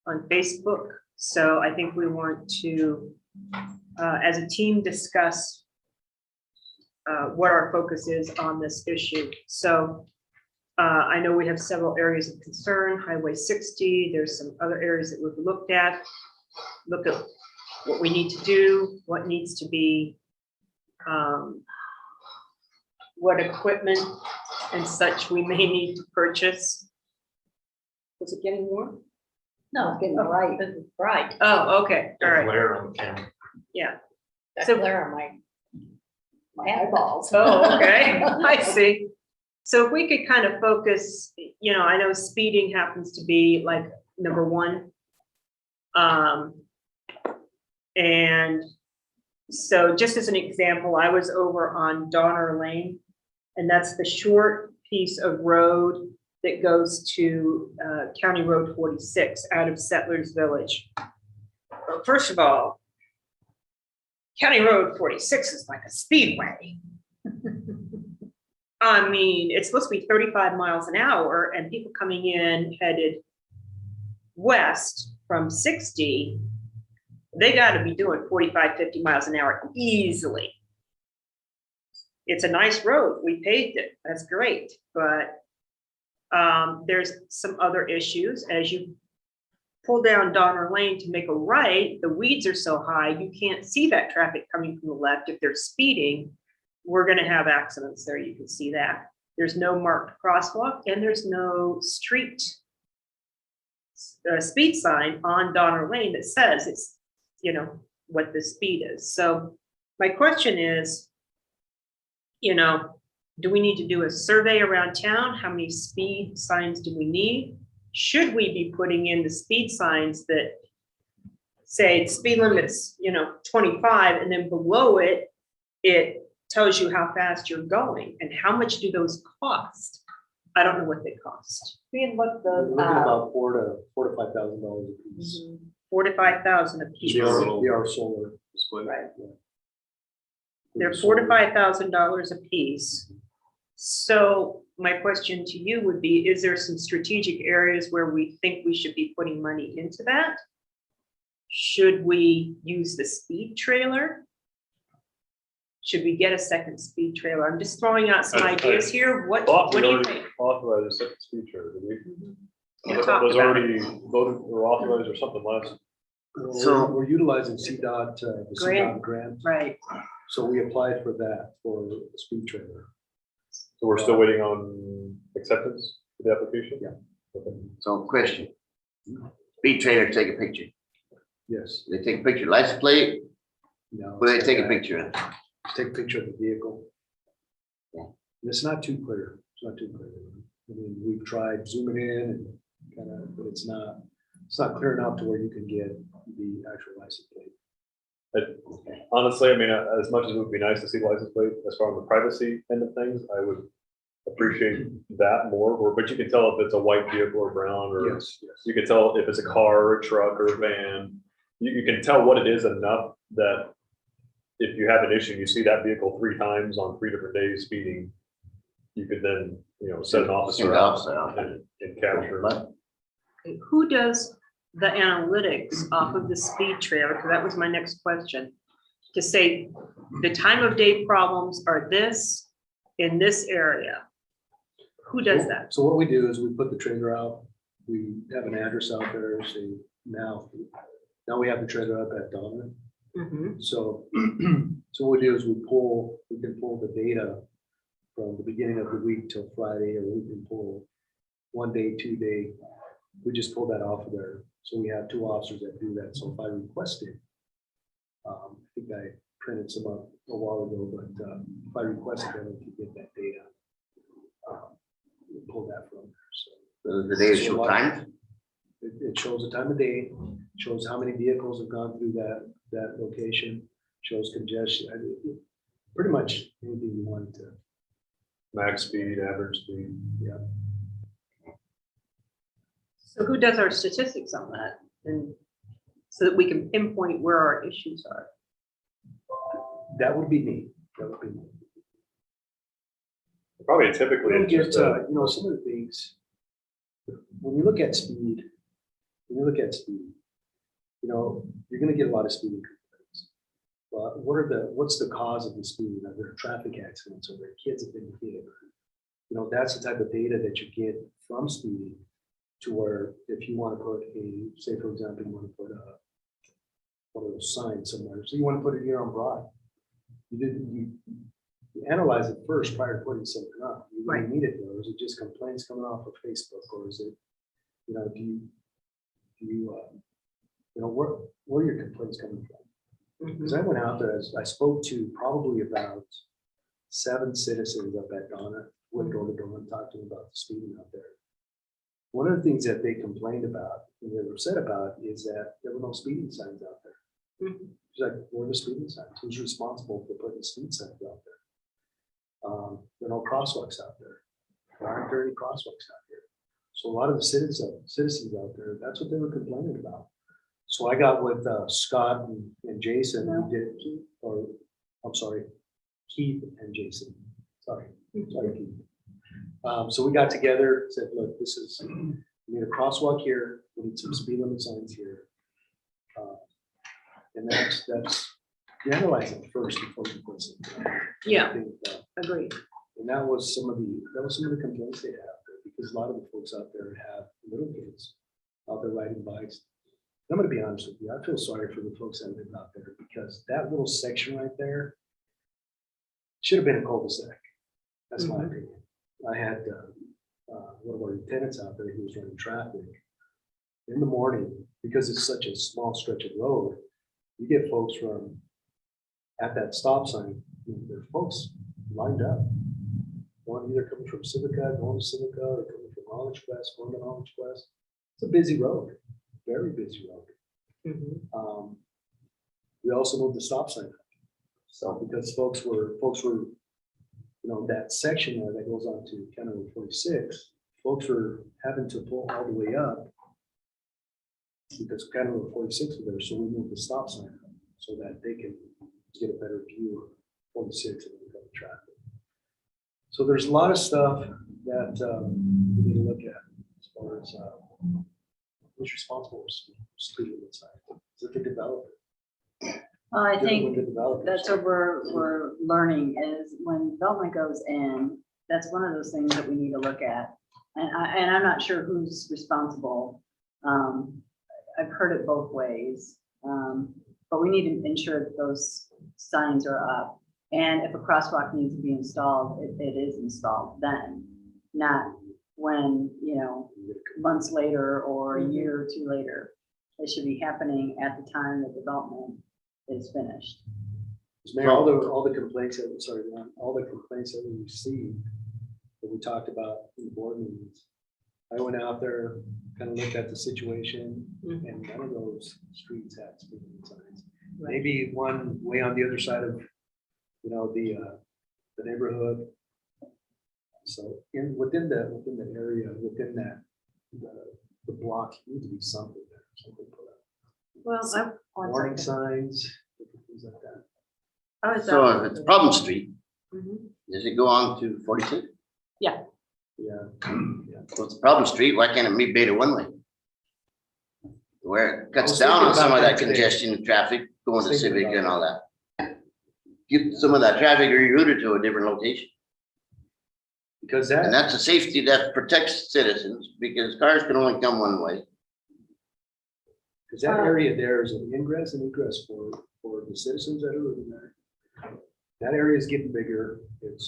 on Facebook. So I think we want to, as a team, discuss what our focus is on this issue. So I know we have several areas of concern, Highway 60, there's some other areas that we've looked at, look at what we need to do, what needs to be, what equipment and such we may need to purchase. Was it getting warm? No, it's getting bright. Right. Oh, okay, all right, Glare on the camera. yeah. That So- glare on my eyeballs. Oh, okay, I see. So if we could kind of focus, I know speeding happens to be like number one. And so just as an example, I was over on Donner Lane, and that's the short piece of road that goes to County Road 46 out of Settlers Village. Well, first of all, County Road 46 is like a speedway. I mean, it's supposed to be 35 miles an hour, and people coming in headed west from 60, they got to be doing 45, 50 miles an hour easily. It's a nice road. We paved it. That's great. But there's some other issues. As you pull down Donner Lane to make a right, the weeds are so high, you can't see that traffic coming from the left if they're speeding. we're gonna have accidents there, you can see that. There's no marked crosswalk and there's no street speed sign on Donner Lane that says it's, you know, what the speed is. So my question is, you know, do we need to do a survey around town? How many speed signs do we need? Should we be putting in the speed signs that say speed limit's, you know, 25, and then below it, it tells you how fast you're going, and how much do those cost? I don't know what they cost. We can look We're the, looking at about $4,000 to $5,000 a piece. 4,000 to 5,000 a piece. They are solar. Display. right, They're $4,000 to $5,000 a piece. So my question to you would be, is there some strategic areas where we think we should be putting money into that? Should we use the speed trailer? Should we get a second speed trailer? I'm just throwing out some I ideas here. What Thought we do you already think? authorized a second speed trailer, did we? We That talked was about it. already voted or authorized or something last. So we're utilizing CDOT, the Grant. CDOT grant. Right. So we applied for that for the speed trailer. So we're still waiting on acceptance for the application? Yeah. Okay. So question. Speed trailer take a picture. Yes. They take a picture, license plate, No. but they take a picture of it. Take a picture of the vehicle. Yeah. And it's not too clear. It's not too clear. I mean, we've tried zooming in and kind of, but it's not clear enough to where you can get the actual license plate. Honestly, I mean, as much as it would be nice to see the license plate, as far as the privacy end of things, I would appreciate that more, but you can tell if it's a white vehicle or brown, or Yes, yes. you can tell if it's a car or a truck or a van. You can tell what it is enough that if you have an issue, you see that vehicle 3 times on 3 different days speeding, you could then, you know, set an officer Send the out officer out. and capture. But Who does the analytics off of the speed trailer? Because that was my next question. To say the time of day problems are this in this area. Who does that? So what we do is we put the trailer out, we have an address out there, say now we have the trailer up at Donner. Mhm. So, so what we do is we can pull the data from the beginning of the week till Friday, or we can pull 1 day, 2 day. We just pull that off of there. So we have 2 officers that do that. So if I request it, I think I printed some up a while ago, but if I request it, then we can get that data. We'll pull that from there. So the day show time, it shows the time of day, shows how many vehicles have gone through that location, shows congestion. I mean, pretty much anything you want to. Max speed, average speed. So who does our statistics on that? And so that we can pinpoint where our issues are. That would be me. That would be me. Probably typically We it's get, just you know, some of the things, when you look at speed, you know, you're gonna get a lot of speeding complaints. But what's the cause of the speeding? Are there traffic accidents, or their kids have been hit? You know, that's the type of data that you get from speeding, to where if you want to put say for example, you want to put one of those signs somewhere, so you want to put it here on Broad. You analyze it first prior to putting something up. You really need it, though. Is it just complaints coming off of Facebook, or is it, you know, do you know, where are your complaints coming from? Mhm. Because I went out there, I spoke to probably about 7 citizens up at Donner, went door to door and talked to them about the speeding out there. One of the things that they complained about, and they were upset about, is that there were no speeding signs out there. Mhm. It's like, where are the speeding signs? Who's responsible for putting speed signs out there? There are no crosswalks out there. There aren't very crosswalks out here. So a lot of the citizens out there, that's what they were complaining about. So I got with Scott and Jason, who did, or I'm sorry, Keith and Jason. Sorry, Keith. So we got together, said, look, we need a crosswalk here, we need some speed limit signs here. And that's, you analyze it first before you put something. Yeah. I think, Agreed. and that was some of the complaints they have there, because a lot of the folks out there have little kids out there riding bikes. I'm gonna be honest with you, I feel sorry for the folks that live out there, because that little section right there, should have been a cul-de-sac. That's my Mhm. opinion. I had, one of our lieutenants out there who was running traffic in the morning, because it's such a small stretch of road. You get folks from, at that stop sign, there's folks lined up. One either coming from Civica, going to Civica, or coming from Knowledge Quest, going to Knowledge Quest. It's a busy road, very busy road. Mhm. We also moved the stop sign up. So because folks were, that section there that goes on to County Road 46, folks were having to pull all the way up because County Road 46 was there, so we moved the stop sign up so that they can get a better view of 46 and the traffic. So there's a lot of stuff that we need to look at as far as who's responsible for street limit sign. Is it the developer? I think The developer. that's what we're learning is when development goes in, that's one of those things that we need to look at. And I'm not sure who's responsible. I've heard it both ways. But we need to ensure that those signs are up. And if a crosswalk needs to be installed, it is installed then, not when, months later or a year or two later. It should be happening at the time the development is finished. Mayor, all the complaints that, all the complaints that we received, that we talked about in the board meetings. I went out there, kind of looked at the situation, Mhm. and none of those streets had speed limit signs. Right. Maybe one way on the other side of, the neighborhood. So within the area, within that, the block needs to be something there, something put up. Well, Warning signs, different things like that. I was So out- if it's Problem Street, Mhm. does it go on to 46? Yeah. So it's a Problem Street, why can't it be Beta one way? Where it I cuts was down thinking on some about of that that today. congestion of traffic going to Thinking Civic about and all that. Get some of that traffic rerouted to a different location. Because And that, that's a safety that protects citizens because cars can only come one way. area there is an ingress and egress for the citizens that are living there. That area is getting bigger, the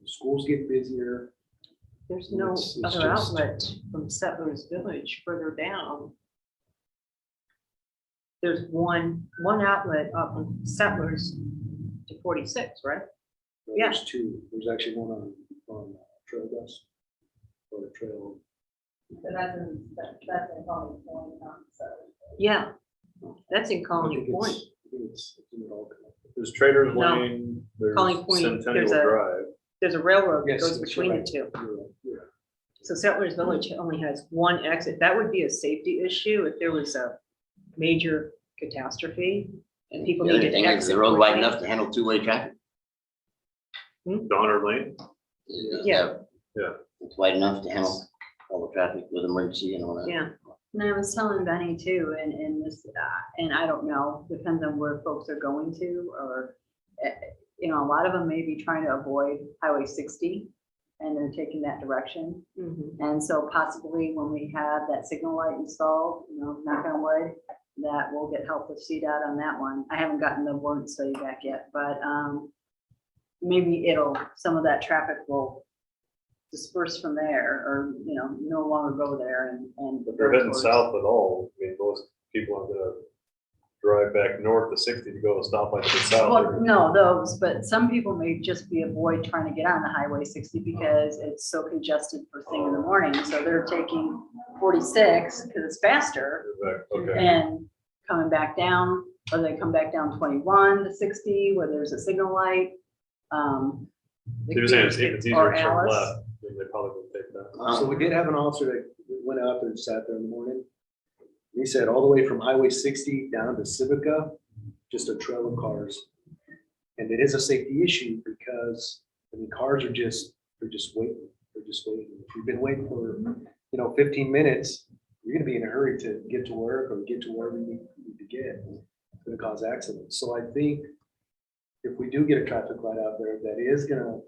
schools get busier. There's no It's other just- outlet from Settlers Village further down. There's one outlet up in Settlers to 46, right? There's two, there's actually one on Trail Dust. Or the trail. So that's in Colony Point, so. Yeah, that's in I Colony think it's- Point. I think it's in it all connected. There's Traders No. Lane, there's Colony Point, Centennial there's a- Drive. There's a railroad that Yes, goes yes, between you're the two. You're right, you're right. So Settlers Village only has one exit. That would be a safety issue if there was a major catastrophe and people The need other to thing is exit. the road wide quickly. enough to handle two-way traffic. Donner Lane, Yeah. Yeah. It's wide enough to handle all the traffic with emergency and all that. Yeah, And I was telling Benny too, and this, and I don't know, depends on where folks are going to, or, a lot of them may be trying to avoid Highway 60, and they're taking that direction. mhm. And so possibly when we have that signal light installed, knock on wood, that will get help with CDOT on that one. I haven't gotten the warrant study back yet, but maybe some of that traffic will disperse from there, or, no longer go there and. if they're heading go towards- south at all, I mean, most people aren't gonna drive back north to 60 to go to stoplight to the south. Well, no, those, but some people may just be avoid trying to get on the Highway 60 because it's so congested first thing in the morning. So they're taking 46 because it's faster Okay, and coming back down, or they come back down 21 to 60 where there's a signal light. you're saying if it's easier Or to turn Alice. left, then they probably would take that. So we did have an officer that went out there and sat there in the morning. He said all the way from Highway 60 down to Civica, just a trail of cars. And it is a safety issue because, cars they're just waiting. They're just waiting. If you've been waiting for, 15 minutes, you're gonna be in a hurry to get to work or get to wherever you need to get. It's gonna cause accidents. So I think if we do get a traffic light out there, that is gonna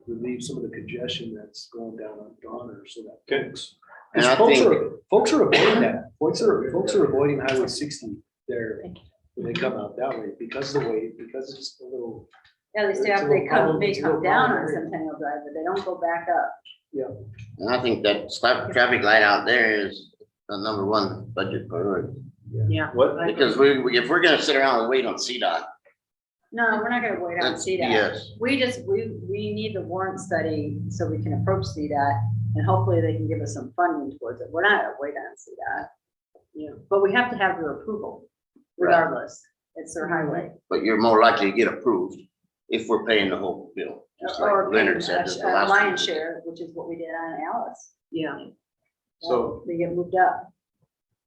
relieve some of the congestion that's going down on Donner, so that Okay. folks. And I Folks think- are avoiding that. Folks are avoiding Highway 60 there when they come out that way because of the weight, because it's a little Yeah, they stay It's up, a they little problem, may it's a come little down problem on area. Centennial Drive, but they don't go back up. And I think that stop traffic light out there is the number one budget priority. Yeah. What, Because if we're gonna sit around and wait on CDOT, No, we're not gonna wait on that's CDOT. BS. We need the warrant study so we can approach CDOT and hopefully they can give us some funding towards it. We're not gonna wait on CDOT. Yeah. But we have to have their approval regardless. It's their highway. But you're more likely to get approved if we're paying the whole bill. Just like Or paying Leonard said, a at the last lion's meeting. share, which is what we did on Alice. Yeah. So- They get moved up.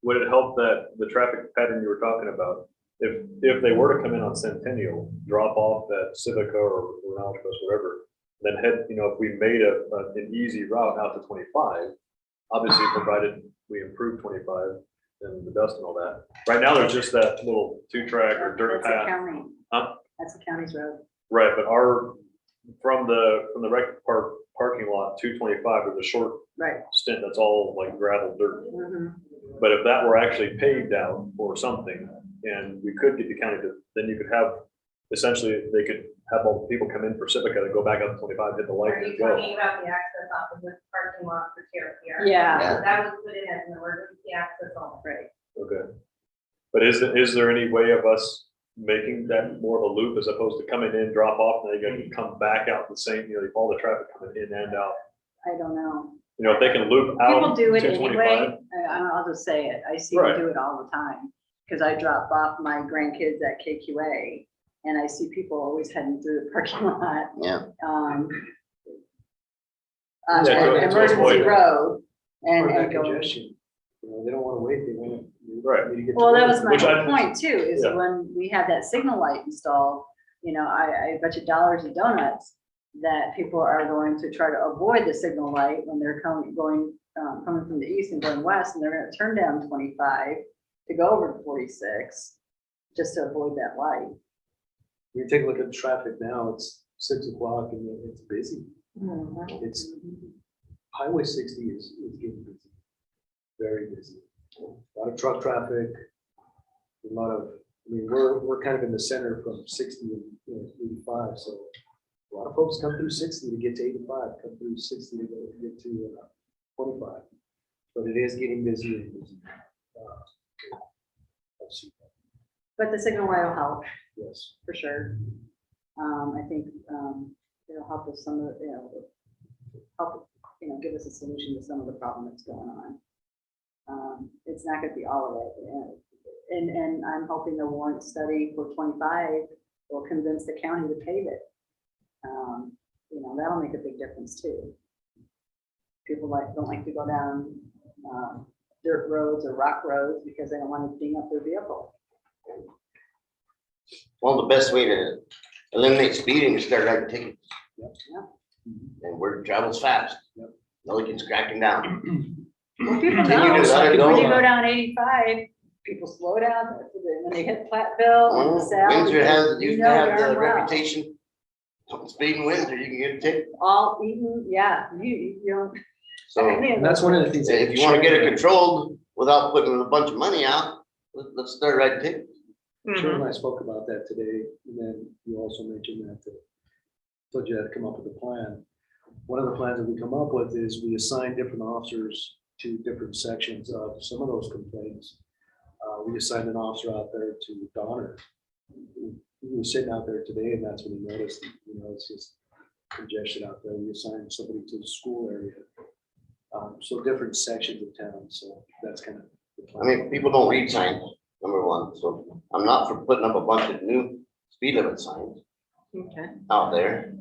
would it help that the traffic pattern you were talking about, if they were to come in on Centennial, drop off at Civica or Alcatraz, whatever, then head, if we made an easy route out to 25, obviously provided we improve 25 and the dust and all that. Right now, there's just that little 2-track or dirt That's a path. county. Huh? That's the county's road. Right, but from the rec park parking lot, 225, there's a short Right. stint that's all like gravel dirt. Mhm. But if that were actually paved out or something, and we could get the county to, then you could have, essentially, they could have all the people come in for Civica and go back up to 25, hit the light Are and you go. talking about the access off of the parking lot for TRPR? Yeah. That was put in as an emergency access only. Right. Okay. But is there any way of us making that more of a loop as opposed to coming in, drop off, and then you gotta come back out the same, all the traffic coming in and out? I don't know. If they can loop out. People do it 225, anyway. I'll just say it. I see them Right. do it all the time. Because I drop off my grandkids at KQA and I see people always heading through the parking lot. Yeah. On Yeah, to emergency avoid it. road Part and of that go. congestion. They don't wanna wait, they want Right. me to get. to Well, that work. was my Which whole I- point too, is Yeah. when we had that signal light installed, I bet you dollars and donuts that people are going to try to avoid the signal light when they're coming from the east and going west, and they're gonna turn down 25 to go over to 46, just to avoid that light. You take a look at the traffic now, it's 6 o'clock and it's busy. It's, Highway 60 is getting busy, very busy. A lot of truck traffic, a lot of, we're kind of in the center from 60 and 85, so a lot of folks come through 60 to get to 85, come through 60 to get to 25. But it is getting busier and busier. Let's see. But the signal light will help, Yes. for sure. I think it'll help with some of, help, give us a solution to some of the problem that's going on. It's not gonna be all of it. And I'm hoping the warrant study for 25 will convince the county to pave it. That'll make a big difference too. People don't like to go down dirt roads or rock roads because they don't want to ding up their vehicle. Well, the best way to eliminate speeding is start writing tickets. Yeah. And word travels fast. Yep. Nobody gets cracking down. Well, people Continue know, to let it when you go. go down 85, people slow down when they hit Platteville and LaSalle. Windsor has, you used to know have darn the well. reputation, speeding Windsor, you can get a ticket. All eaten, yeah, you don't. So And that's one of the things. if you wanna get it controlled without putting a bunch of money out, let's start writing tickets. Sharon and I spoke about that today, and then you also mentioned that, told you had to come up with a plan. One of the plans that we come up with is we assign different officers to different sections of some of those complaints. We assigned an officer out there to Donner. He was sitting out there today, and that's when he noticed, it's just congestion out there. We assigned somebody to the school area. So different sections of town, so that's kind of. the I plan. mean, people don't read signs, number one, so I'm not for putting up a bunch of new speed limit signs Okay. out there.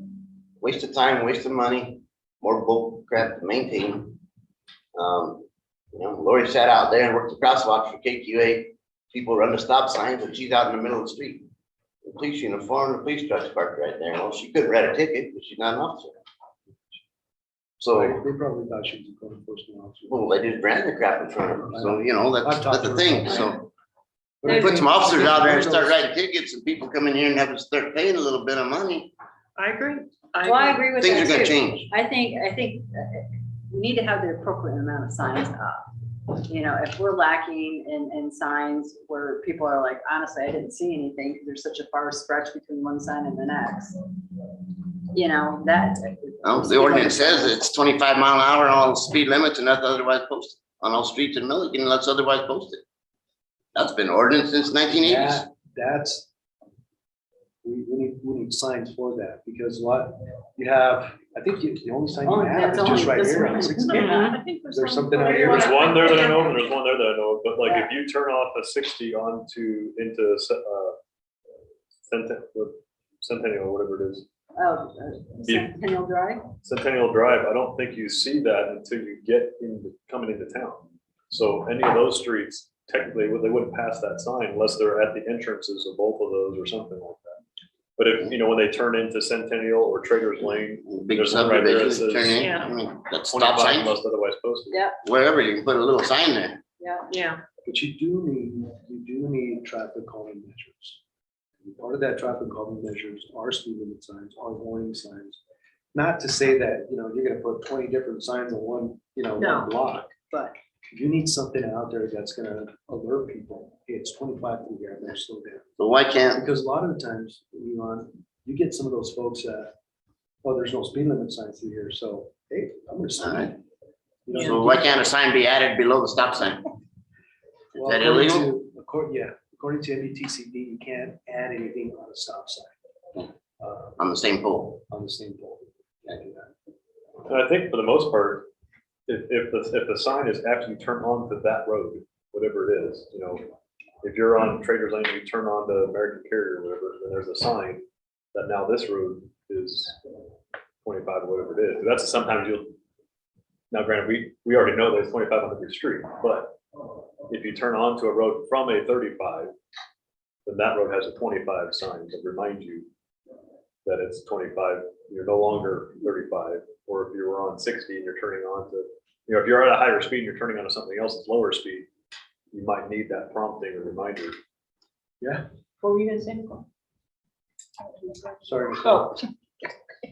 Waste of time, waste of money, more bull crap to maintain. Lori sat out there and worked the crosswalks for KQA. People run the stop signs and she's out in the middle of the street. The police uniform, the police truck's parked right there. Well, she couldn't write a ticket, but she's not an officer. So, They probably thought she was a code enforcement officer. well, they just ran the crap in front of them. So, I've talked that's to the her thing, about so. But I We put think- some officers out there and start writing tickets and people come in here and have to start paying a little bit of money, I agree. Well, I agree with things are that gonna too. change. I think we need to have the appropriate amount of signs up. you know, if we're lacking in signs where people are like, honestly, I didn't see anything because there's such a far stretch between one sign and the next. You know, that. Well, the ordinance says it's 25 mile an hour on all speed limits and that's otherwise posted on all streets in Milliken unless otherwise posted. That's been ordinance since 1980s. That's, we need signs for that, because what you have, I think the only sign you have That's is just only right this here one. on 16. I think There's something out here. There's one there that I know of, and there's one there that I know of, but like if you turn off a 60 into Centennial, whatever it is, Centennial Drive. Centennial Drive, I don't think you see that until you get coming into town. So any of those streets, technically, they wouldn't pass that sign unless they're at the entrances of both of those or something like that. But if, you know, when they turn into Centennial or Traeger's Lane, Big There's one right there that subdivision, turn says- in, Yeah. I mean, that stop 25 sign, unless otherwise posted. Yeah, wherever, you can put a little sign there. yeah. Yeah, But you do need traffic calming measures. And part of that traffic calming measures are speed limit signs, are warning signs. Not to say that, you know, you're gonna put 20 different signs on one, you know, No. one block. But You need something out there that's gonna alert people, hey, it's 25 through here, I better slow down. So why can't, Because a lot of the times, you get some of those folks that, oh, there's no speed limit signs through here, so, hey, I'm gonna slow Alright. down. You know, so why can't a sign be added below the stop sign? Well, that according illegal? to- according to MBTCD, you can't add anything on a stop sign. On the same pole? On the same pole. Can't do that. And I think for the most part, if the sign is after you turn onto that road, whatever it is, you know, if you're on Trader's Lane, you turn on to American Carrier or whatever, then there's a sign that now this road is 25 or whatever it is. That's sometimes now granted, we already know there's 25 on every street, but if you turn onto a road from a 35, then that road has a 25 sign to remind you that it's 25, you're no longer 35. Or if you were on 60 and you're turning on to, you know, if you're at a higher speed and you're turning on to something else that's lower speed, you might need that prompting or reminder. Yeah, what were you gonna say, Nicole? sorry. Oh,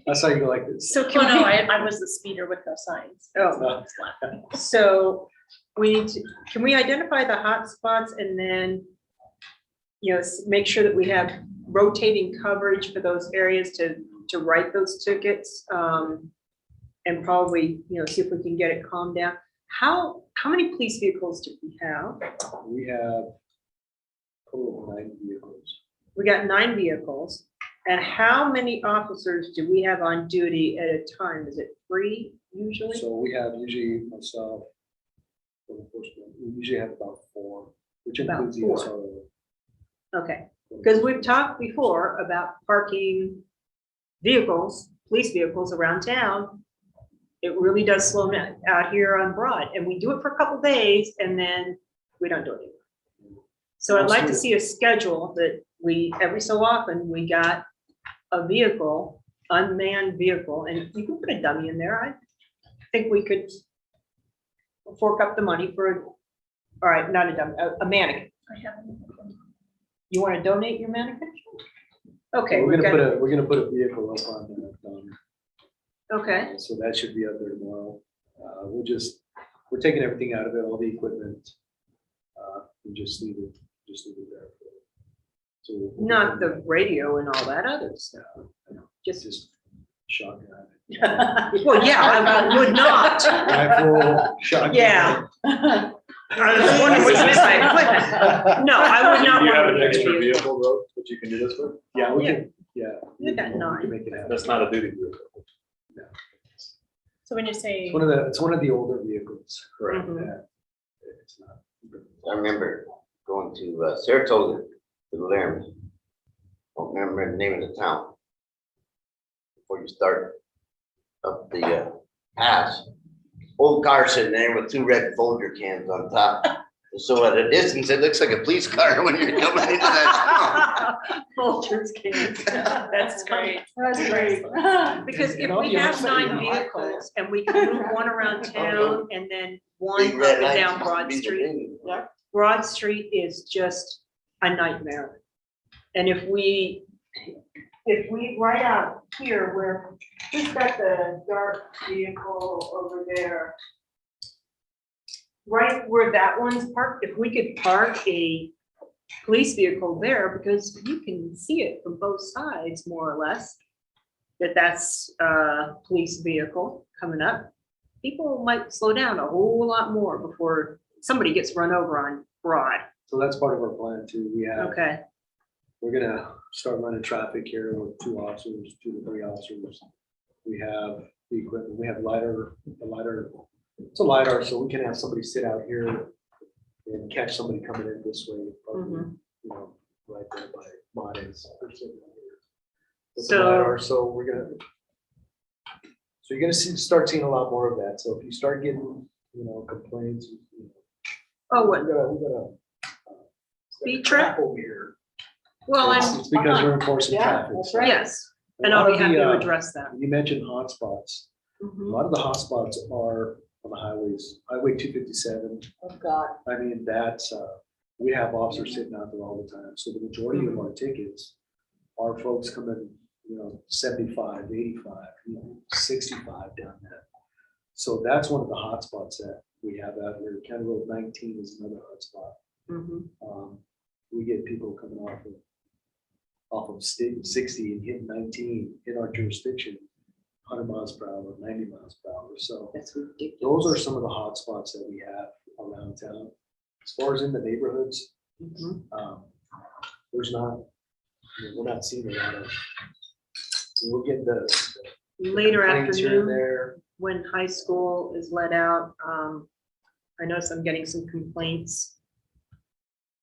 That's how you go like this. so Oh, can no, we, I was the speeder with no signs. oh, so we need to, can we identify the hot spots and then, you know, make sure that we have rotating coverage for those areas to write those tickets? And probably, you know, see if we can get it calmed down. How many police vehicles do we have? We have a total of 9 vehicles. We got 9 vehicles. And how many officers do we have on duty at a time? Is it 3 usually? So we have usually myself, for enforcement, we usually have about 4, which About includes the 4. SRO. Okay, because we've talked before about parking vehicles, police vehicles around town. It really does slow down out here on Broad, and we do it for a couple days and then we don't do it anymore. So I'd like to see a schedule that we, every so often, we got a vehicle, unmanned vehicle, and you can put a dummy in there. I think we could fork up the money for, all right, not a dummy, a mannequin. I haven't. You want to donate your mannequin? Okay, We're we've got, gonna put a vehicle up on that, okay, so that should be up there tomorrow. We're taking everything out of it, all the equipment, and just leave it there. So not the radio and all that other stuff, just, Just shotgun. well, yeah, I would not. Rifle, shotgun. Yeah. I was wondering what you meant by equipment. No, I would not Do you have want an to extra be. vehicle road that you can do this with? Yeah, we can, yeah. You got we 9. can make it happen. That's not a duty vehicle. So when you say, It's one of the older vehicles. Correct. Mhm. that It's not. I remember going to Saratoga, to the Laramie. Don't remember the name of the town. Before you start up the pass, old car sitting there with 2 red Folger cans on top. So at a distance, it looks like a police car when you're coming into that Vultures can. That's great. That's great. Because if And we I'll have be 9 honest, vehicles and we can move one around town and then town. one Big up red and lights down used to Broad be the Street. thing. Broad Street is just a nightmare. And if we right out here where, who's got the dark vehicle over there? right where that one's parked, if we could park a police vehicle there, because you can see it from both sides, more or less, that's a police vehicle coming up, people might slow down a whole lot more before somebody gets run over on Broad. So that's part of our plan too. Okay, We're gonna start running traffic here with 2 officers, 2 to 3 officers. We have the equipment, we have it's a LiDAR, so we can have somebody sit out here and catch somebody coming in this way, probably, you know, right there by Mondays. So- So we're gonna, so you're gonna start seeing a lot more of that. So if you start getting, you know, complaints, you know, oh, what, we got a Speed trap? over here. well, It's because we're enforcing Yeah, traffic. that's so- right. yes, A and I'll lot be of happy the, to address that. You mentioned hotspots. A Mhm. lot of the hotspots are on the highways, Highway 257. Oh, God. I mean, we have officers sitting out there all the time. So the majority of our tickets are folks coming, you know, 75, 85, you know, 65 down there. So that's one of the hotspots that we have out here. County Road 19 is another hotspot. Mhm. We get people coming off of 60 and hitting 19 in our jurisdiction, 100 miles per hour, 90 miles per hour. So That's ridiculous. those are some of the hot spots that we have around town. As far as in the neighborhoods, Mhm. there's not, we're not seeing a lot of, we're getting the Later complaints here and afternoon, there. when high school is let out, I notice I'm getting some complaints.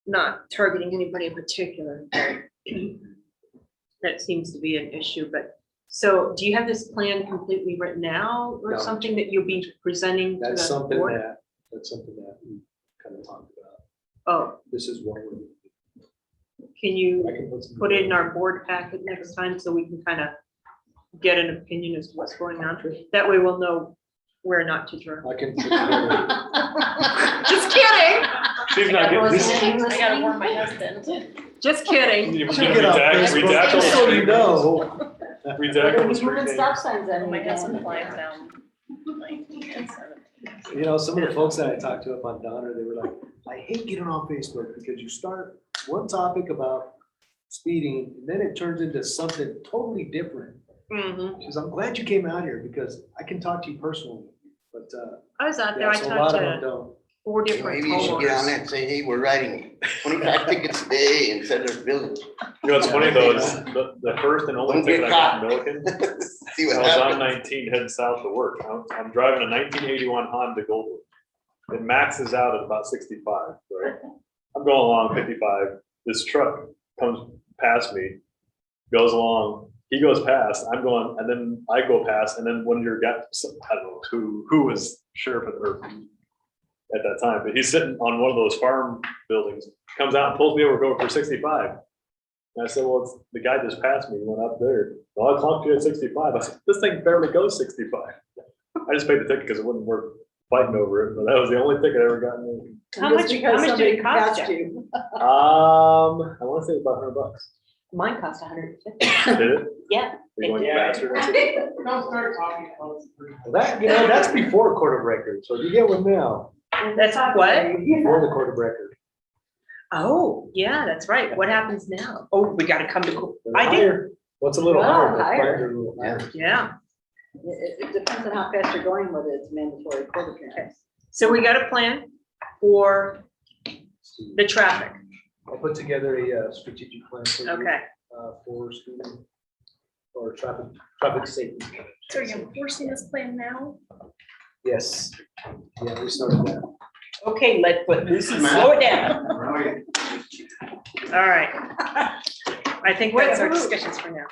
Not targeting anybody in particular, but that seems to be an issue, but, so do you have this plan completely written out or No. something that you'll be presenting to That's the something board? that's something that we kind of talked about. Oh, This is what we're. can you I can some- put it in our board packet next time so we can kind of get an opinion as to what's going on? That way we'll know where not to draw. I can. put together- Just kidding, She's not getting this. I gotta warn my husband. just kidding. We Should get on Facebook, redact all just so the you street names. know. Redact all the We street moving names. stop signs Oh and my we God, got some some flags down. Like, it's, You know, some of the folks that I talked to up on Donner, they were like, I hate getting on Facebook because you start one topic about speeding, and then it turns into something totally different. Mhm. She says, I'm glad you came out here because I can talk to you personally, but, I was out there, yeah, I so a talked lot of them to don't. 4 different Maybe you should get on homeowners. there and say, hey, we're writing 25 tickets a day instead of billing. You know, it's funny though, is the first and only Don't get ticket I got in caught. Milliken, See I what was on happens. 19 heading south to work. I'm driving a 1981 Honda Goldwing. It maxes out at about 65, right? I'm going along 55. This truck comes past me, goes along, he goes past, I'm going, and then I go past, and then one of your guys, I don't know who was sheriff at that time, but he's sitting on one of those farm buildings, comes out and pulls me over, go for 65. And I said, well, the guy just passed me, went up there. Well, I clocked you at 65. I said, this thing barely goes 65. I just paid the ticket because it wasn't worth fighting over it, but that was the only ticket I ever got. How much did it cost you? I want to say about $100. Mine cost $150. Did it? Yeah. You're going did. faster. Don't start talking about it. That, that's before court of record, so you get one now, That's what? before the court of record. Oh, yeah, that's right. What happens now? Oh, we gotta come to, court. They're I did, higher. What's a little Well, higher? but higher. fines are a little higher. yeah. It depends on how fast you're going with it. It's mandatory court appearance. So we got a plan for the traffic. I'll put together a strategic plan for you. Okay. For student or traffic safety. so are you enforcing this plan now? Yes, yeah, we started that. Okay, Lucy, slow it down. All right. I think that's our discussions for now.